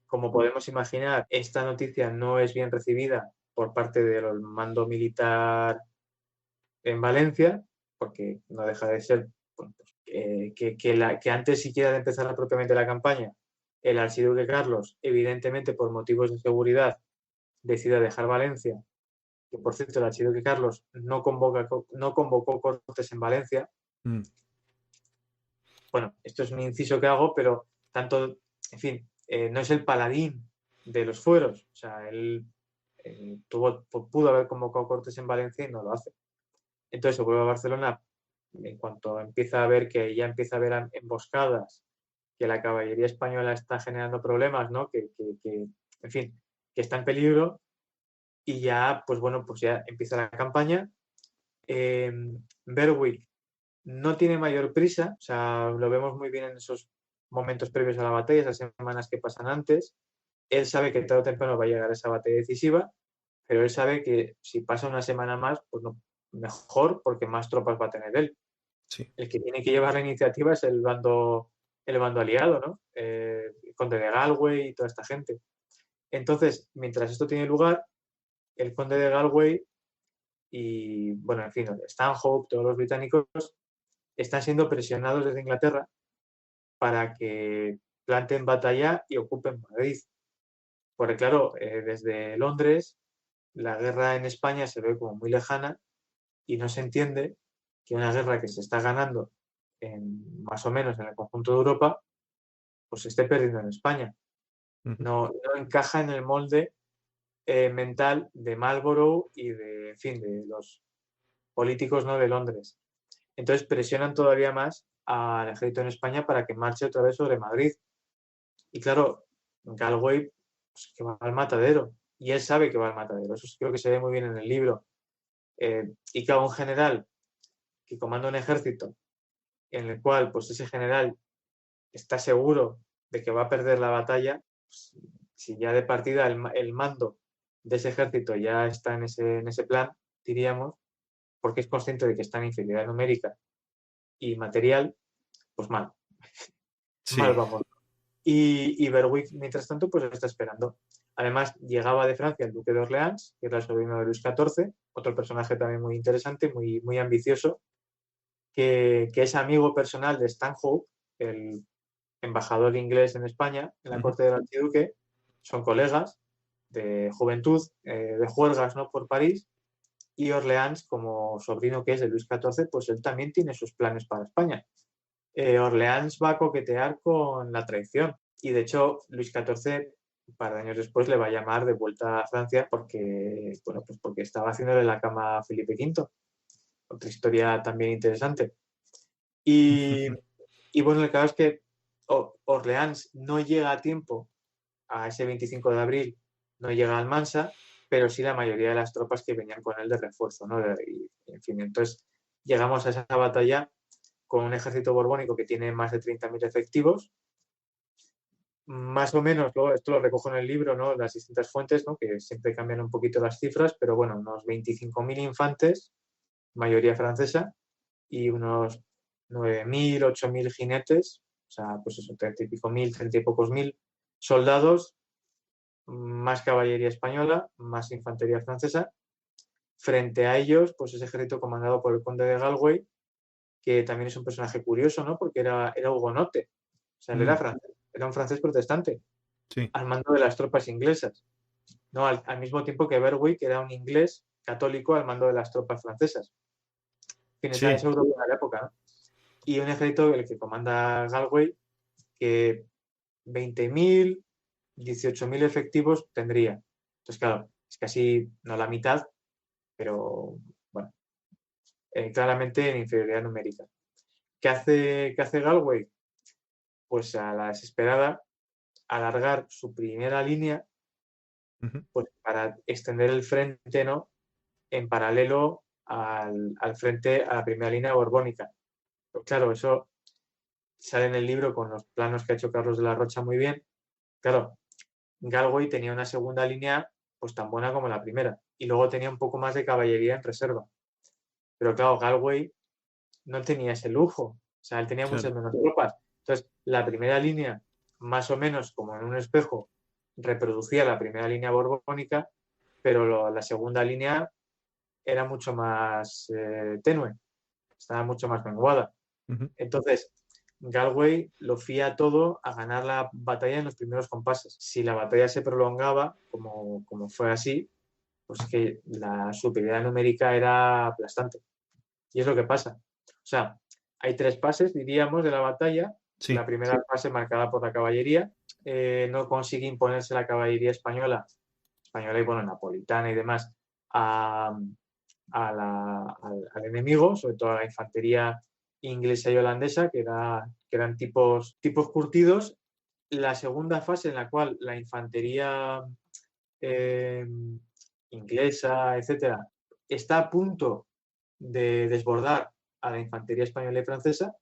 Como podemos imaginar, esta noticia no es bien recibida por parte del mando militar en Valencia, porque no deja de ser, bueno, pues, que antes siquiera de empezar propiamente la campaña, el archiduque Carlos, evidentemente por motivos de seguridad, decide dejar Valencia, que por cierto el archiduque Carlos no convocó cortes en Valencia. Bueno, esto es un inciso que hago, pero tanto, en fin, no es el paladín de los fueros, o sea, él pudo haber convocado cortes en Valencia y no lo hace. Entonces se vuelve a Barcelona en cuanto empieza a ver que ya empieza a haber emboscadas, que la caballería española está generando problemas, ¿no? Que en fin, que está en peligro, y ya, pues bueno, pues ya empieza la campaña. Berwick no tiene mayor prisa, o sea, lo vemos muy bien en esos momentos previos a la batalla, esas semanas que pasan antes. Él sabe que tarde o temprano va a llegar esa batalla decisiva, pero él sabe que si pasa una semana más, pues no, mejor, porque más tropas va a tener él. Sí. El que tiene que llevar la iniciativa es el bando aliado, ¿no? El conde de Galway y toda esta gente. Entonces, mientras esto tiene lugar, el conde de Galway y, bueno, en fin, Stanhope, todos los británicos, están siendo presionados desde Inglaterra para que planten batalla y ocupen Madrid. Porque, claro, desde Londres, la guerra en España se ve como muy lejana y no se entiende que una guerra que se está ganando más o menos en el conjunto de Europa, pues se esté perdiendo en España. No encaja en el molde mental de Marlborough y de, en fin, de los políticos, ¿no?, de Londres. Entonces presionan todavía más al ejército en España para que marche otra vez sobre Madrid. Y claro, Galway, pues, que va al matadero. Y él sabe que va al matadero. Eso creo que se ve muy bien en el libro. Y que un general que comanda un ejército en el cual pues ese general está seguro de que va a perder la batalla, pues, si ya de partida el mando de ese ejército ya está en ese plan, diríamos, porque es consciente de que está en inferioridad numérica y material, pues mal. Sí. Mal vamos. Y Berwick, mientras tanto, pues está esperando. Además, llegaba de Francia el duque de Orleans, que era el sobrino de Luis XIV, otro personaje también muy interesante, muy, muy ambicioso, que es amigo personal de Stanhope, el embajador inglés en España, en la corte del archiduque. Son colegas de juventud, de juergas, ¿no?, por París. Y Orleans, como sobrino que es de Luis XIV, pues él también tiene sus planes para España. Orleans va a coquetear con la traición. Y de hecho, Luis XIV, un par de años después, le va a llamar de vuelta a Francia porque, bueno, pues porque estaba haciéndole la cama a Felipe V. Otra historia también interesante. Y bueno, el caso es que Orleans no llega a tiempo a ese 25 de abril, no llega a Almansa, pero sí la mayoría de las tropas que venían con él de refuerzo, ¿no? Y, en fin, entonces llegamos a esa batalla con un ejército borbónico que tiene más de 30.000 efectivos, más o menos, esto lo recojo en el libro, ¿no?, las distintas fuentes, ¿no?, que siempre cambian un poquito las cifras, pero bueno, unos 25.000 infantes, mayoría francesa, y unos 9.000, 8.000 jinetes, o sea, pues eso, 30 y pico mil, 30 y pocos mil soldados, más caballería española, más infantería francesa. Frente a ellos, pues ese ejército comandado por el conde de Galway, que también es un personaje curioso, ¿no?, porque era hugonote, o sea, él era francés, era un francés protestante, Sí. al mando de las tropas inglesas, ¿no? Al mismo tiempo que Berwick era un inglés católico al mando de las tropas francesas. En fin, Sí. esa Europa de la época, ¿no? Y un ejército el que comanda Galway, que 20.000, 18.000 efectivos tendría. Entonces, claro, es casi no la mitad, pero bueno, claramente en inferioridad numérica. ¿Qué hace Galway? Pues a la desesperada, alargar su primera línea, pues para extender el frente, ¿no?, en paralelo al frente, a la primera línea borbónica. Pues claro, eso sale en el libro con los planos que ha hecho Carlos de la Rocha muy bien. Claro, Galway tenía una segunda línea pues tan buena como la primera y luego tenía un poco más de caballería en reserva. Pero claro, Galway no tenía ese lujo, o sea, él tenía muchas menos tropas. Entonces, la primera línea, más o menos como en un espejo, reproducía la primera línea borbónica, pero la segunda línea era mucho más tenue, estaba mucho más menguada. Entonces, Galway lo fía todo a ganar la batalla en los primeros compases. Si la batalla se prolongaba, como fue así, pues que la superioridad numérica era aplastante. Y es lo que pasa. O sea, hay 3 fases, diríamos, de la batalla. Sí. La primera fase marcada por la caballería. No consigue imponerse la caballería española y, bueno, napolitana y demás, al enemigo, sobre todo a la infantería inglesa y holandesa, que eran tipos curtidos. La segunda fase, en la cual la infantería inglesa, etcétera, está a punto de desbordar a la infantería española y francesa,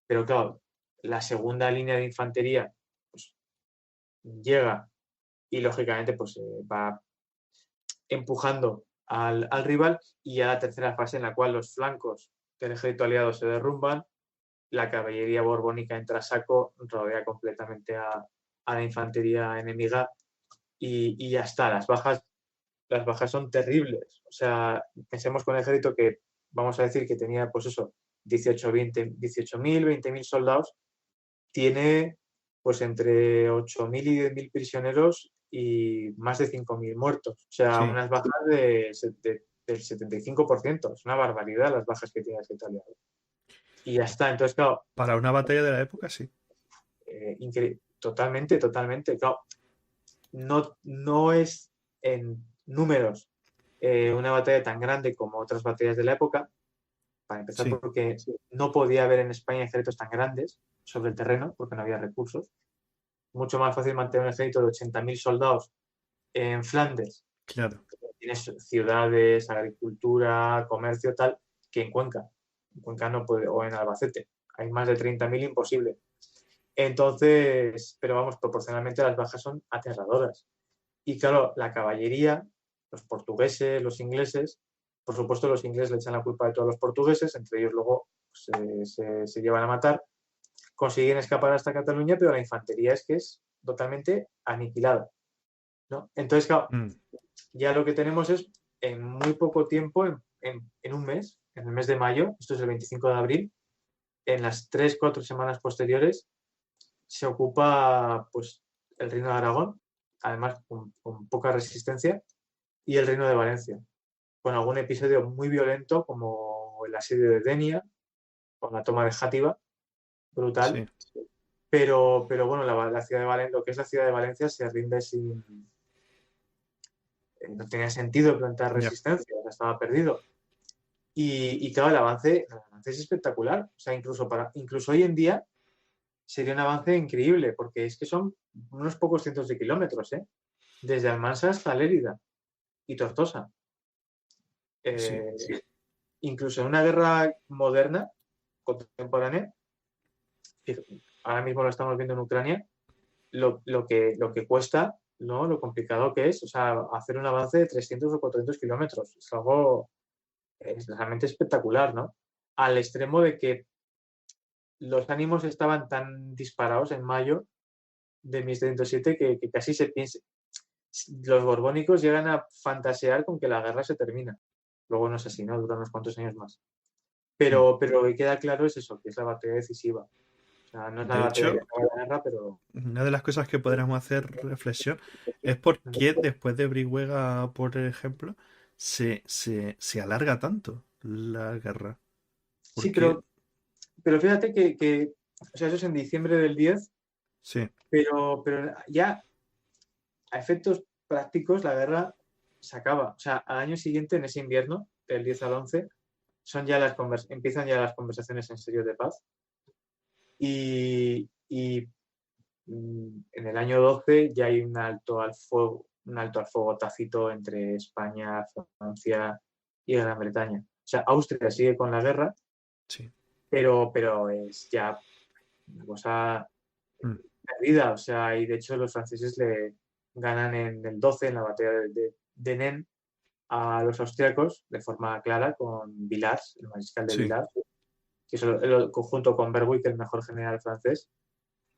pero claro, la segunda línea de infantería pues, llega y lógicamente pues va empujando al rival, y a la tercera fase en la cual los flancos del ejército aliado se derrumban, la caballería borbónica entra a saco, rodea completamente a la infantería enemiga y ya está. Las bajas son terribles. O sea, pensemos con el ejército que, vamos a decir que tenía, pues eso, 18.000, 20.000 soldados, tiene pues entre 8.000 y 10.000 prisioneros y más de 5.000 muertos. O sea, Sí. unas bajas del 75%. Es una barbaridad las bajas que tiene ese aliado. Y ya está. Entonces, claro, Para una batalla de la época, sí. totalmente. Claro, no es en números una batalla tan grande como otras batallas de la época, para empezar, Sí. porque no podía haber en España ejércitos tan grandes sobre el terreno, porque no había recursos. Mucho más fácil mantener un ejército de 80.000 soldados en Flandes. Claro. Tienes ciudades, agricultura, comercio, tal, que en Cuenca. En Cuenca no puede, o en Albacete. Hay más de 30.000, imposible. Entonces, pero vamos, proporcionalmente las bajas son aterradoras. Y claro, la caballería, los portugueses, los ingleses, por supuesto los ingleses le echan la culpa de todos los portugueses, entre ellos luego se llevan a matar, consiguen escapar hasta Cataluña, pero la infantería es totalmente aniquilada, ¿no? Entonces, claro, ya lo que tenemos es en muy poco tiempo, en un mes, en el mes de mayo, esto es el 25 de abril, en las 3-4 semanas posteriores, se ocupa pues el Reino de Aragón, además con poca resistencia, y el Reino de Valencia, con algún episodio muy violento como el asedio de Denia o la toma de Játiva, brutal. Sí. Pero bueno, la ciudad de Valencia, lo que es la ciudad de Valencia se rinde sin... no tenía sentido plantear resistencia, estaba perdido. Y claro, el avance es espectacular. O sea, incluso hoy en día sería un avance increíble, porque es que son unos pocos cientos de kilómetros, ¿eh? Desde Almansa hasta Lérida y Tortosa. Sí. Incluso en una guerra moderna, contemporánea, ahora mismo lo estamos viendo en Ucrania, lo que cuesta, ¿no? Lo complicado que es, o sea, hacer un avance de 300 o 400 kilómetros. Es algo realmente espectacular, ¿no? Al extremo de que los ánimos estaban tan disparados en mayo de 1707 que casi se piensa. Los borbónicos llegan a fantasear con que la guerra se termina. Luego no es así, ¿no? Dura unos cuantos años más. Pero lo que queda claro es eso, que es la batalla decisiva. O sea, no es la De batalla hecho, que acaba la guerra, pero... una de las cosas que podríamos hacer reflexión es por qué después de Brihuega, por ejemplo, se alarga tanto la guerra. Sí, Porque pero fíjate que, o sea, eso es en diciembre del 10, sí, pero ya a efectos prácticos la guerra se acaba. O sea, al año siguiente, en ese invierno, del 10 al 11, empiezan ya las conversaciones en serio de paz. Y en el año 12 ya hay un alto al fuego tácito entre España, Francia y Gran Bretaña. O sea, Austria sigue con la guerra, sí. pero es ya una cosa perdida. O sea, y de hecho los franceses le ganan en el 12, en la batalla de Nene, a los austriacos de forma clara con Villars, el mariscal de Sí. Villars, que es el conjunto con Berwick, el mejor general francés.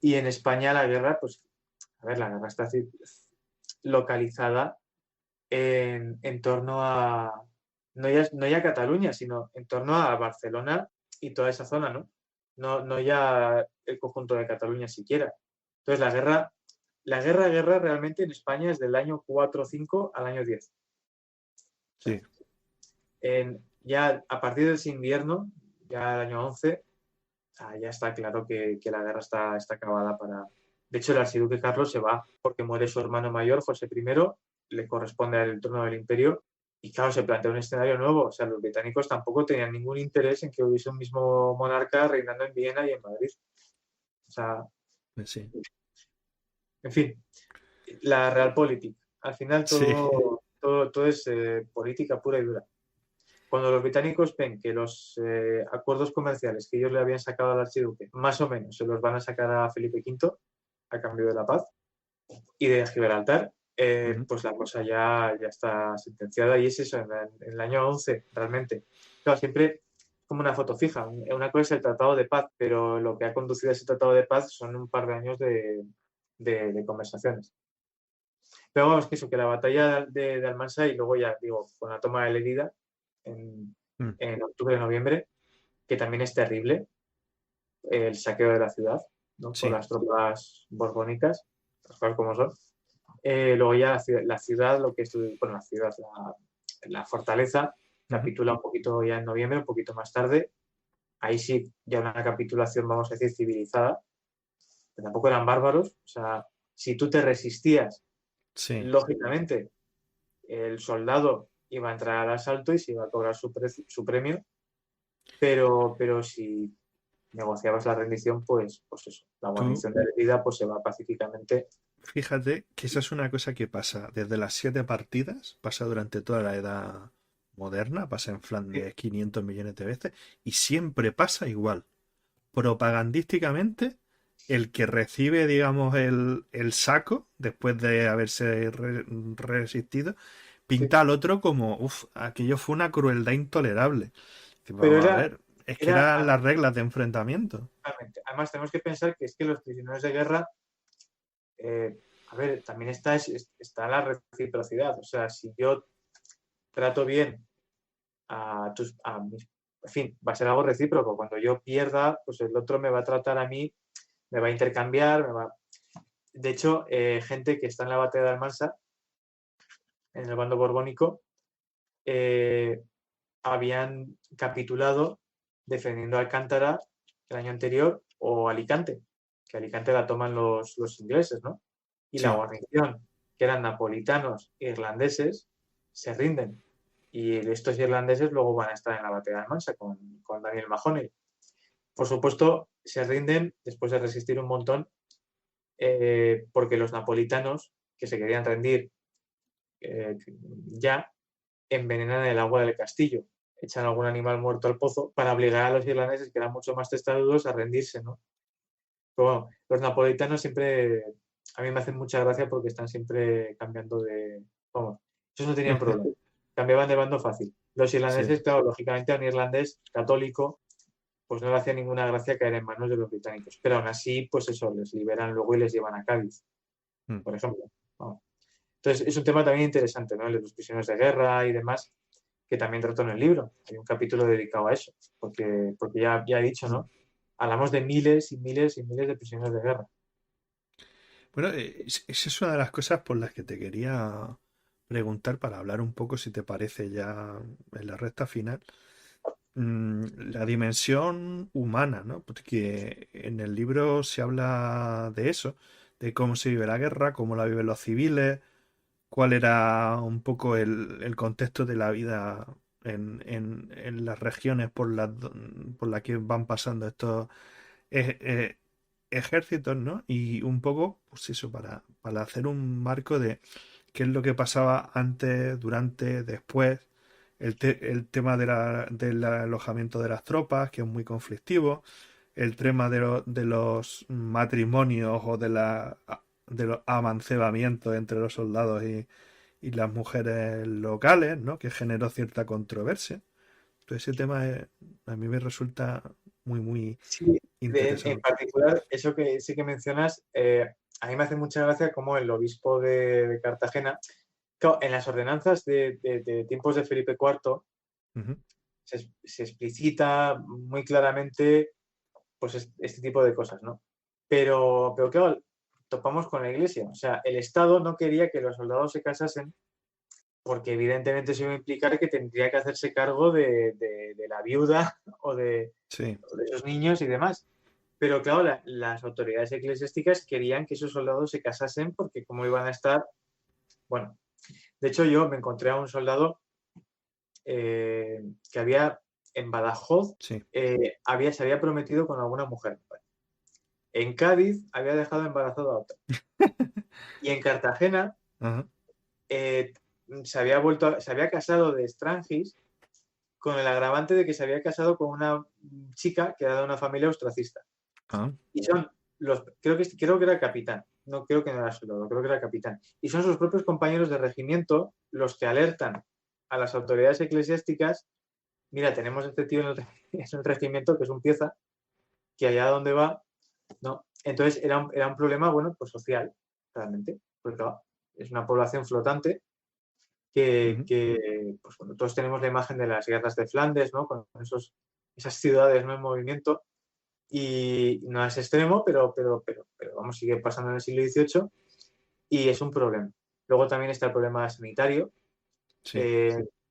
Y en España la guerra, pues, a ver, la guerra está localizada en torno a, no ya Cataluña, sino en torno a Barcelona y toda esa zona, ¿no? No ya el conjunto de Cataluña siquiera. Entonces la guerra realmente en España es del año 4 o 5 al año 10. Sí. Ya a partir de ese invierno, ya el año 11, ya está claro que la guerra está acabada para... De hecho, el archiduque Carlos se va porque muere su hermano mayor, José I, le corresponde el trono del imperio y claro, se plantea un escenario nuevo. O sea, los británicos tampoco tenían ningún interés en que hubiese un mismo monarca reinando en Viena y en Madrid. O sea, Sí. en fin, la realpolitik. Al final todo es política pura y dura. Cuando los británicos ven que los acuerdos comerciales que ellos le habían sacado al archiduque, más o menos, se los van a sacar a Felipe V a cambio de la paz y de Gibraltar, pues la cosa ya está sentenciada y es eso, en el año 11, realmente. Claro, siempre como una foto fija. Una cosa es el Tratado de Paz, pero lo que ha conducido a ese Tratado de Paz son un par de años de conversaciones. Pero vamos, que eso, que la batalla de Almansa y luego ya, digo, con la toma de Lérida en, Mm. en octubre, noviembre, que también es terrible, el saqueo de la ciudad, ¿no? Sí. Por las tropas borbónicas, las cosas como son. Luego ya la ciudad, lo que es, bueno, la ciudad, la fortaleza, capitula un poquito ya en noviembre, un poquito más tarde. Ahí sí, ya una capitulación, vamos a decir, civilizada, pero tampoco eran bárbaros. O sea, si tú te resistías, Sí. lógicamente, el soldado iba a entrar al asalto y se iba a cobrar su premio, pero si negociabas la rendición, pues eso, la Tú, guarnición de Lérida pues se va pacíficamente. fíjate que esa es una cosa que pasa desde las 7 partidas, pasa durante toda la edad moderna, pasa en Flandes 500 millones de veces y siempre pasa igual. Propagandísticamente, el que recibe, digamos, el saco después de haberse resistido, Sí. pinta al otro como, uff, aquello fue una crueldad intolerable. Dice, Pero vamos a ver, es que era eran las reglas de enfrentamiento. totalmente. Además, tenemos que pensar que es que los prisioneros de guerra, a ver, también está la reciprocidad. O sea, si yo trato bien en fin, va a ser algo recíproco. Cuando yo pierda, pues el otro me va a tratar a mí, me va a intercambiar, De hecho, gente que está en la batalla de Almansa, en el bando borbónico, habían capitulado defendiendo Alcántara el año anterior o Alicante, que Alicante la toman los ingleses, ¿no? Y la Sí, guarnición, que eran napolitanos e irlandeses, se rinden. Y estos irlandeses luego van a estar en la batalla de Almansa con Daniel Mahoney. Por supuesto, se rinden después de resistir un montón, porque los napolitanos, que se querían rendir ya, envenenan el agua del castillo, echan algún animal muerto al pozo para obligar a los irlandeses, que eran mucho más testarudos, a rendirse, ¿no? Pero bueno, los napolitanos siempre, a mí me hacen mucha gracia porque están siempre cambiando de... Vamos, ellos no tenían problema, cambiaban de bando fácil. Los sí. irlandeses, claro, lógicamente a un irlandés católico, pues no le hacía ninguna gracia caer en manos de los británicos. Pero aún así, pues eso, les liberan luego y les llevan a Cádiz, Mm. por ejemplo. Vamos. Entonces, es un tema también interesante, ¿no? El de los prisioneros de guerra y demás, que también trato en el libro. Hay un capítulo dedicado a eso, porque ya he dicho, ¿no? Hablamos de miles y miles y miles de prisioneros de guerra. Bueno, esa es una de las cosas por las que te quería preguntar para hablar un poco, si te parece, ya en la recta final. La dimensión humana, ¿no? Porque en el libro se habla de eso, de cómo se vive la guerra, cómo la viven los civiles, cuál era un poco el contexto de la vida en las regiones por las que van pasando estos eh, eh, ejércitos, ¿no? Y un poco, pues eso, para hacer un marco de qué es lo que pasaba antes, durante, después, el tema del alojamiento de las tropas, que es muy conflictivo, el tema de los matrimonios o de los amancebamientos entre los soldados y las mujeres locales, ¿no? Que generó cierta controversia. Entonces ese tema a mí me resulta muy Sí, en interesante. particular, eso que sí que mencionas, a mí me hace mucha gracia cómo el obispo de Cartagena, claro, en las ordenanzas de tiempos de Felipe IV, Ujú. se explicita muy claramente pues este tipo de cosas, ¿no? Pero claro, topamos con la iglesia. O sea, el Estado no quería que los soldados se casasen porque evidentemente eso iba a implicar que tendría que hacerse cargo de la viuda Sí, o de esos niños y demás. Pero claro, las autoridades eclesiásticas querían que esos soldados se casasen porque como iban a estar, bueno, de hecho yo me encontré a un soldado que había en Badajoz, sí. se había prometido con alguna mujer. En Cádiz había dejado embarazada a otra. Y en Cartagena Ajá. eh, se había casado de extranjis con el agravante de que se había casado con una chica que era de una familia ostracista. Ah, Y son creo que era capitán, no creo que no era soldado, creo que era capitán. Y son sus propios compañeros de regimiento los que alertan a las autoridades eclesiásticas: mira, tenemos este tío en el regimiento que es un pieza, que allá donde va, ¿no? Entonces era un problema, bueno, pues social, realmente. Pues claro, es una población flotante que, Ujú. pues, bueno, todos tenemos la imagen de las guerras de Flandes, ¿no? Con esas ciudades, ¿no?, en movimiento, y no es extremo, pero vamos, sigue pasando en el siglo XVIII y es un problema. Luego también está el problema sanitario. Sí,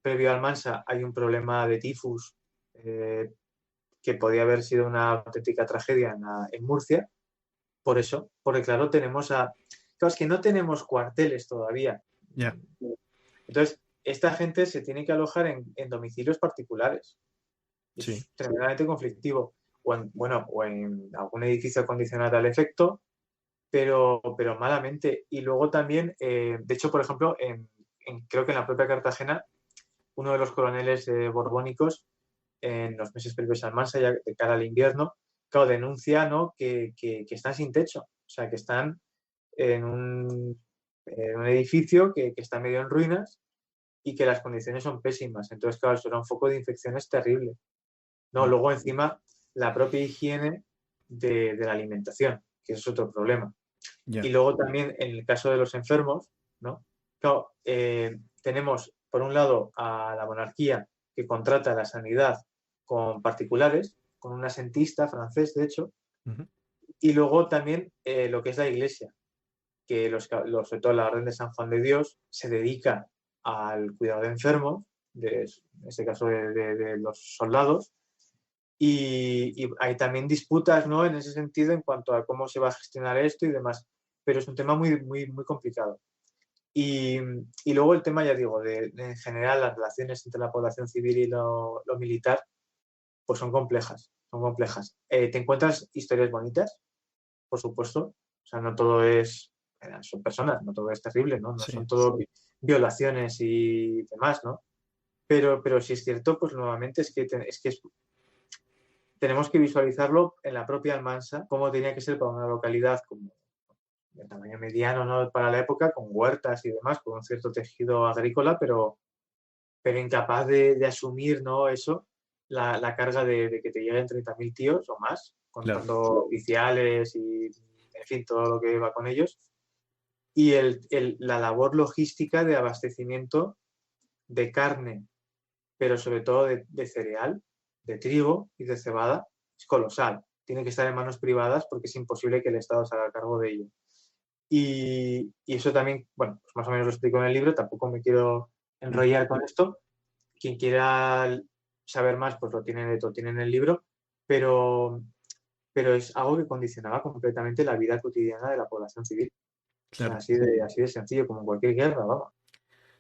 Previo al Mansa hay un problema de tifus que podía haber sido una auténtica tragedia en Murcia. Por eso, porque claro, claro, es que no tenemos cuarteles todavía. ya, Entonces, esta gente se tiene que alojar en domicilios particulares. sí, Es tremendamente conflictivo. O en algún edificio acondicionado al efecto, pero malamente. Y luego también, de hecho, por ejemplo, creo que en la propia Cartagena, uno de los coroneles borbónicos, en los meses previos al Mansa, ya de cara al invierno, claro, denuncia, ¿no?, que están sin techo. O sea, que están en un edificio que está medio en ruinas y que las condiciones son pésimas. Entonces, claro, eso era un foco de infecciones terrible. No, mm, luego encima la propia higiene de la alimentación, que eso es otro problema. Y ya, luego también en el caso de los enfermos, ¿no? Claro, tenemos por un lado a la monarquía que contrata la sanidad con particulares, con un asentista francés, de hecho, ujú, y luego también lo que es la iglesia, que sobre todo la Orden de San Juan de Dios se dedica al cuidado de enfermos, en este caso de los soldados, y hay también disputas, ¿no?, en ese sentido en cuanto a cómo se va a gestionar esto y demás, pero es un tema muy, muy, muy complicado. Y, y luego el tema, ya digo, en general las relaciones entre la población civil y lo militar, pues son complejas, son complejas. ¿Te encuentras historias bonitas? Por supuesto. O sea, no todo son personas, no todo es terrible, ¿no? No sí, son todo violaciones y demás, ¿no? Pero si es cierto, pues nuevamente tenemos que visualizarlo en la propia Almansa, cómo tenía que ser para una localidad como de tamaño mediano, ¿no?, para la época, con huertas y demás, con un cierto tejido agrícola, pero incapaz de asumir, ¿no?, eso, la carga de que te lleguen 30.000 tíos o más, claro, contando oficiales y, en fin, todo lo que va con ellos. Y la labor logística de abastecimiento de carne, pero sobre todo de cereal, de trigo y de cebada, es colosal. Tiene que estar en manos privadas porque es imposible que el Estado se haga cargo de ello. Y eso también, bueno, pues más o menos lo explico en el libro, tampoco me quiero mm, enrollar con esto. Quien quiera saber más, pues lo tiene en el libro, pero, pero es algo que condicionaba completamente la vida cotidiana de la población civil. O sea, claro. así de sencillo, como en cualquier guerra, vamos.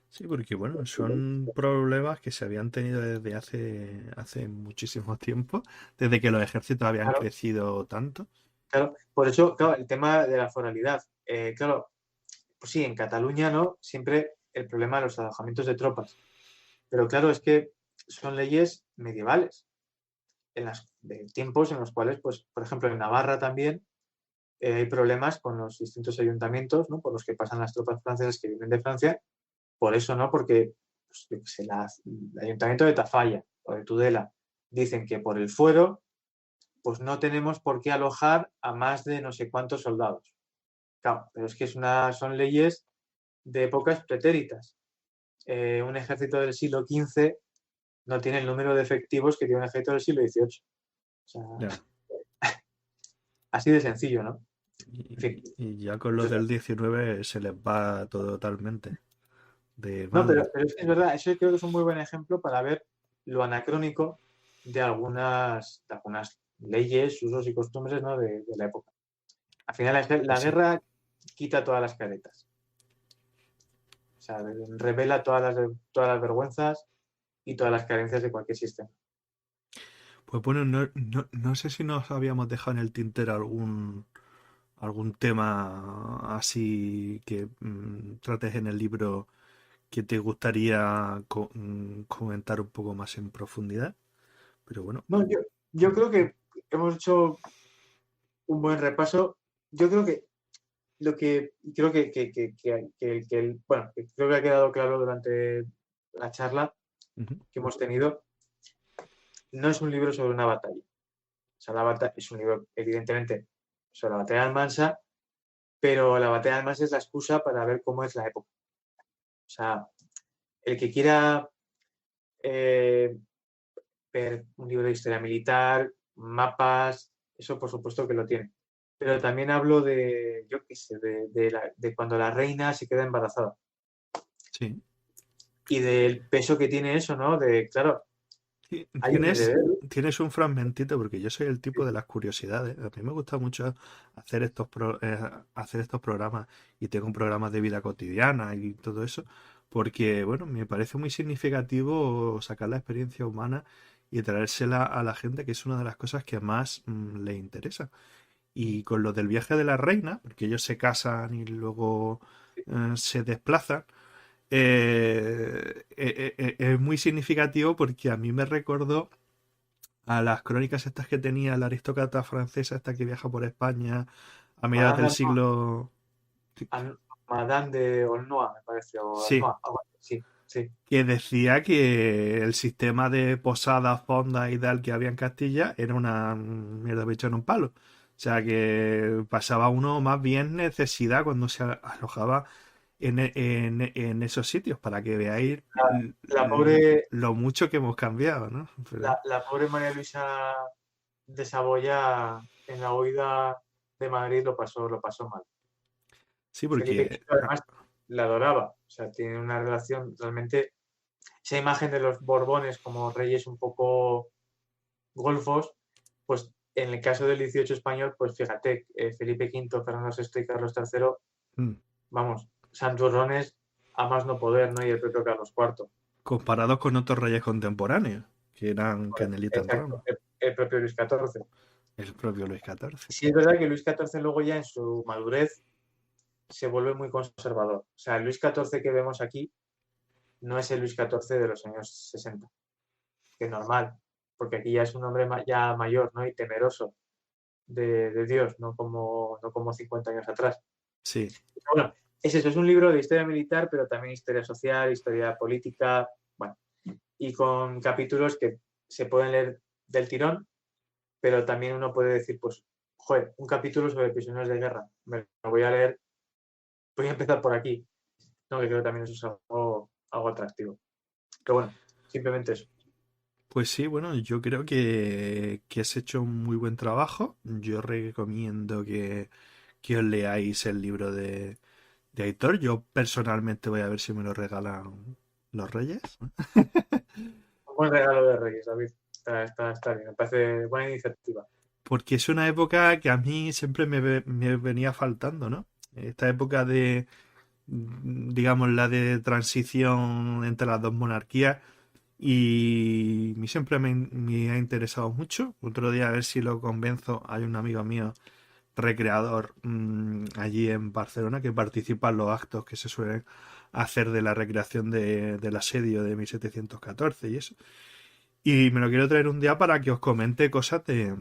Sí, porque bueno, son problemas que se habían tenido desde hace muchísimo tiempo, desde que los ejércitos habían Claro, crecido tanto. claro. Por eso, claro, el tema de la foralidad. Claro, pues sí, en Cataluña, ¿no?, siempre el problema de los alojamientos de tropas. Pero claro, es que son leyes medievales, de tiempos en los cuales, pues, por ejemplo, en Navarra también hay problemas con los distintos ayuntamientos, ¿no?, por los que pasan las tropas francesas que vienen de Francia. Por eso, ¿no?, porque pues, yo qué sé, el ayuntamiento de Tafalla o de Tudela dicen que por el fuero pues no tenemos por qué alojar a más de no sé cuántos soldados. Claro, pero es que son leyes de épocas pretéritas. Un ejército del siglo XV no tiene el número de efectivos que tiene un ejército del siglo XVIII. O sea, Ya. así de sencillo, ¿no? En fin. Y ya con los del 19 se les va todo totalmente de No, madre. pero es que es verdad, eso creo que es un muy buen ejemplo para ver lo anacrónico de algunas leyes, usos y costumbres, ¿no?, de la época. Al final la Pues sí. guerra quita todas las caretas. O sea, revela todas las vergüenzas y todas las carencias de cualquier sistema. Pues bueno, no sé si nos habíamos dejado en el tintero algún tema así que trates en el libro que te gustaría comentar un poco más en profundidad. Pero bueno, No, yo creo que hemos hecho un buen repaso. Yo creo que lo que creo que creo que ha quedado claro durante la charla ujú, que hemos tenido, no es un libro sobre una batalla. O sea, la batalla es un libro, evidentemente, sobre la batalla de Almansa, pero la batalla del Marne es la excusa para ver cómo es la época. O sea, el que quiera ver un libro de historia militar, mapas, eso por supuesto que lo tiene. Pero también hablo de, yo qué sé, de cuando la reina se queda embarazada. Sí. Y del peso que tiene eso, ¿no? De, claro, Sí, hay un heredero. tienes un fragmentito, porque yo soy el tipo de las curiosidades. A mí me gusta mucho hacer estos programas y tengo un programa de vida cotidiana y todo eso, porque, bueno, me parece muy significativo sacar la experiencia humana y traérsela a la gente, que es una de las cosas que más le interesa. Y con lo del viaje de la reina, porque ellos se casan y luego se desplazan, es muy significativo porque a mí me recordó a las crónicas estas que tenía la aristócrata francesa, esta que viaja por España a mediados Madame del de Aulnoy, siglo... Madame de Aulnoy, me parece, o Sí, Aulnoy, algo así, sí, sí. que decía que el sistema de posadas, fondas y tal que había en Castilla era una mierda bicho en un palo. O sea que pasaba uno más bien necesidad cuando se alojaba en esos sitios, para que veáis La pobre, lo mucho que hemos cambiado, ¿no? Pero- la pobre María Luisa de Saboya en la huida de Madrid lo pasó mal. sí, Felipe porque... V además la adoraba, o sea, tiene una relación realmente, esa imagen de los Borbones como reyes un poco golfos, pues en el caso del 18 español, pues fíjate, Felipe V, Fernando VI y Carlos III, mm, vamos, santurrones a más no poder, ¿no? Y el propio Carlos IV. comparados con otros reyes contemporáneos, que eran Bueno, Canelita en exacto, Roma, el propio Luis XIV. el propio Luis XIV. Sí es verdad que Luis XIV luego ya en su madurez se vuelve muy conservador. O sea, el Luis XIV que vemos aquí no es el Luis XIV de los años 60, que es normal, porque aquí ya es un hombre ya mayor, ¿no? Y temeroso de Dios, no como 50 años atrás. Sí, Bueno, es eso, es un libro de historia militar, pero también historia social, historia política, bueno, y con capítulos que se pueden leer del tirón, pero también uno puede decir, pues, joder, un capítulo sobre prisioneros de guerra, me lo voy a leer, voy a empezar por aquí, no, que creo que también eso es algo atractivo. Pero bueno, simplemente eso. pues sí, bueno, yo creo que has hecho un muy buen trabajo. Yo recomiendo que os leáis el libro de Aitor. Yo personalmente voy a ver si me lo regalan los Reyes. Un buen regalo de Reyes, David. Está bien, me parece buena iniciativa. Porque es una época que a mí siempre me venía faltando, ¿no? Esta época de, digamos, la de transición entre las dos monarquías. Y a mí siempre me ha interesado mucho. Otro día a ver si lo convenzo. Hay un amigo mío, recreador, allí en Barcelona, que participa en los actos que se suelen hacer de la recreación del asedio de 1714 y eso. Y me lo quiero traer un día para que os comente cosas de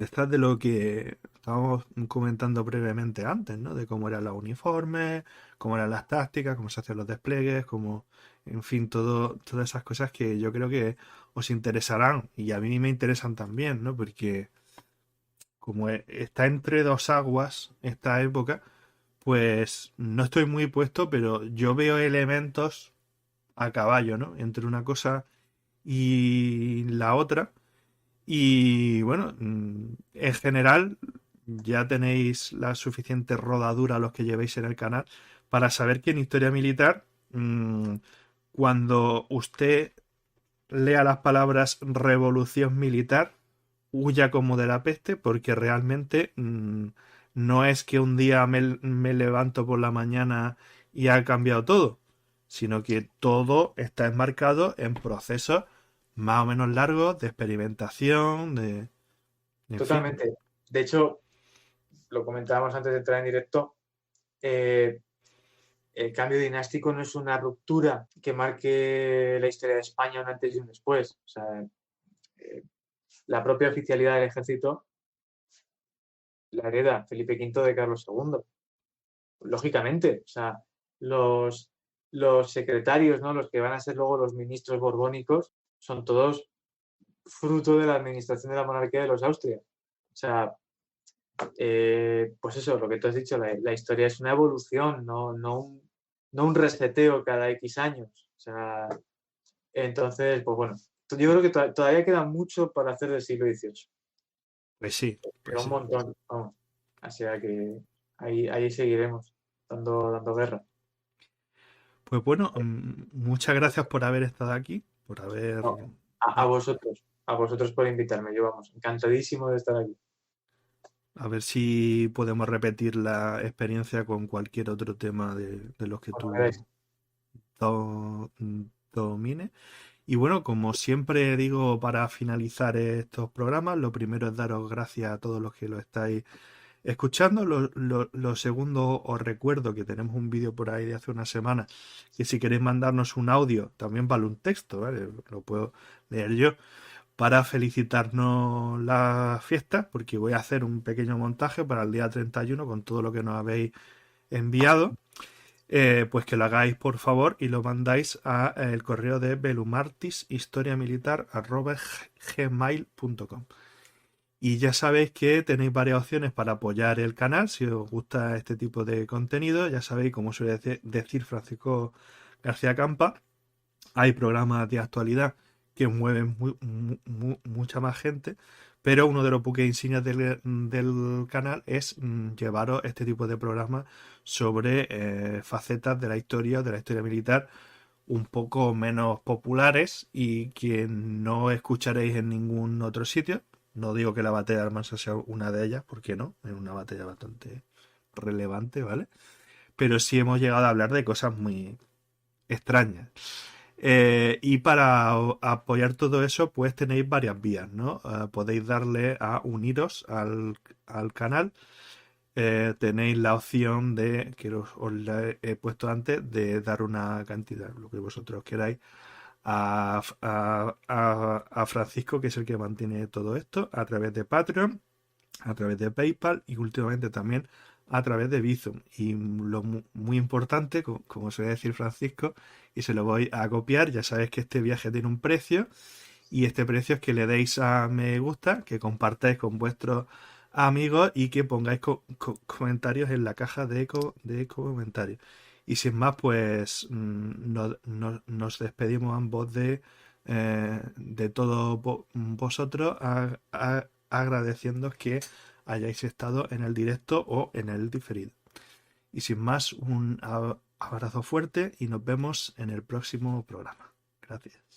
estas, de lo que estábamos comentando brevemente antes, ¿no? De cómo eran los uniformes, cómo eran las tácticas, cómo se hacían los despliegues, cómo, en fin, todas esas cosas que yo creo que os interesarán y a mí me interesan también, ¿no? Porque como está entre dos aguas esta época, pues no estoy muy puesto, pero yo veo elementos a caballo, ¿no? Entre una cosa y la otra. Y bueno, en general ya tenéis la suficiente rodadura los que llevéis en el canal para saber que en historia militar, cuando usted lea las palabras revolución militar, huya como de la peste, porque realmente no es que un día me levanto por la mañana y ha cambiado todo, sino que todo está enmarcado en procesos más o menos largos de experimentación, en fin. Totalmente. De hecho, lo comentábamos antes de entrar en directo, el cambio dinástico no es una ruptura que marque la historia de España un antes y un después. O sea, la propia oficialidad del ejército la hereda Felipe V de Carlos II. Lógicamente, o sea, los secretarios, ¿no? Los que van a ser luego los ministros borbónicos, son todos fruto de la administración de la monarquía de los Austria. O sea, pues eso, lo que tú has dicho, la historia es una evolución, no un reseteo cada X años. O sea, entonces, pues bueno, yo creo que todavía queda mucho para hacer del siglo XVIII. Pues sí, Queda pues un sí. montón, vamos. Así que ahí seguiremos dando guerra. Pues bueno, muchas gracias por haber estado aquí, por haber... No, a vosotros por invitarme. Yo, vamos, encantadísimo de estar aquí. A ver si podemos repetir la experiencia con cualquier otro tema de los que Cuando tú queráis. do- domines. Y bueno, como siempre digo para finalizar estos programas, lo primero es daros gracias a todos los que lo estáis escuchando. Lo segundo, os recuerdo que tenemos un vídeo por ahí de hace una semana, que si queréis mandarnos un audio, también vale un texto, ¿vale? Lo puedo leer yo, para felicitarnos las fiestas, porque voy a hacer un pequeño montaje para el día 31 con todo lo que nos habéis enviado. Pues que lo hagáis por favor y lo mandáis a el correo de belumartishistoriamilitar@gmail.com. Y ya sabéis que tenéis varias opciones para apoyar el canal si os gusta este tipo de contenido. Ya sabéis, como suele decir Francisco García Campa, hay programas de actualidad que mueven mucha más gente, pero uno de los buques insignias del canal es llevaros este tipo de programas sobre facetas de la historia militar un poco menos populares y que no escucharéis en ningún otro sitio. No digo que la batalla de Almansa sea una de ellas, porque no, es una batalla bastante relevante, ¿vale? Pero sí hemos llegado a hablar de cosas muy extrañas. Y para apoyar todo eso, pues tenéis varias vías, ¿no? Podéis darle a uniros al canal. Tenéis la opción de, que os la he puesto antes, de dar una cantidad, lo que vosotros queráis, a Francisco, que es el que mantiene todo esto, a través de Patreon, a través de PayPal y últimamente también a través de Bizum. Y lo muy importante, como suele decir Francisco, y se lo voy a copiar, ya sabéis que este viaje tiene un precio y este precio es que le deis a me gusta, que compartáis con vuestros amigos y que pongáis comentarios en la caja de comentarios. Y sin más, pues nos despedimos ambos de todos vosotros, agradeciéndoos que hayáis estado en el directo o en el diferido. Y sin más, un abrazo fuerte y nos vemos en el próximo programa. Gracias.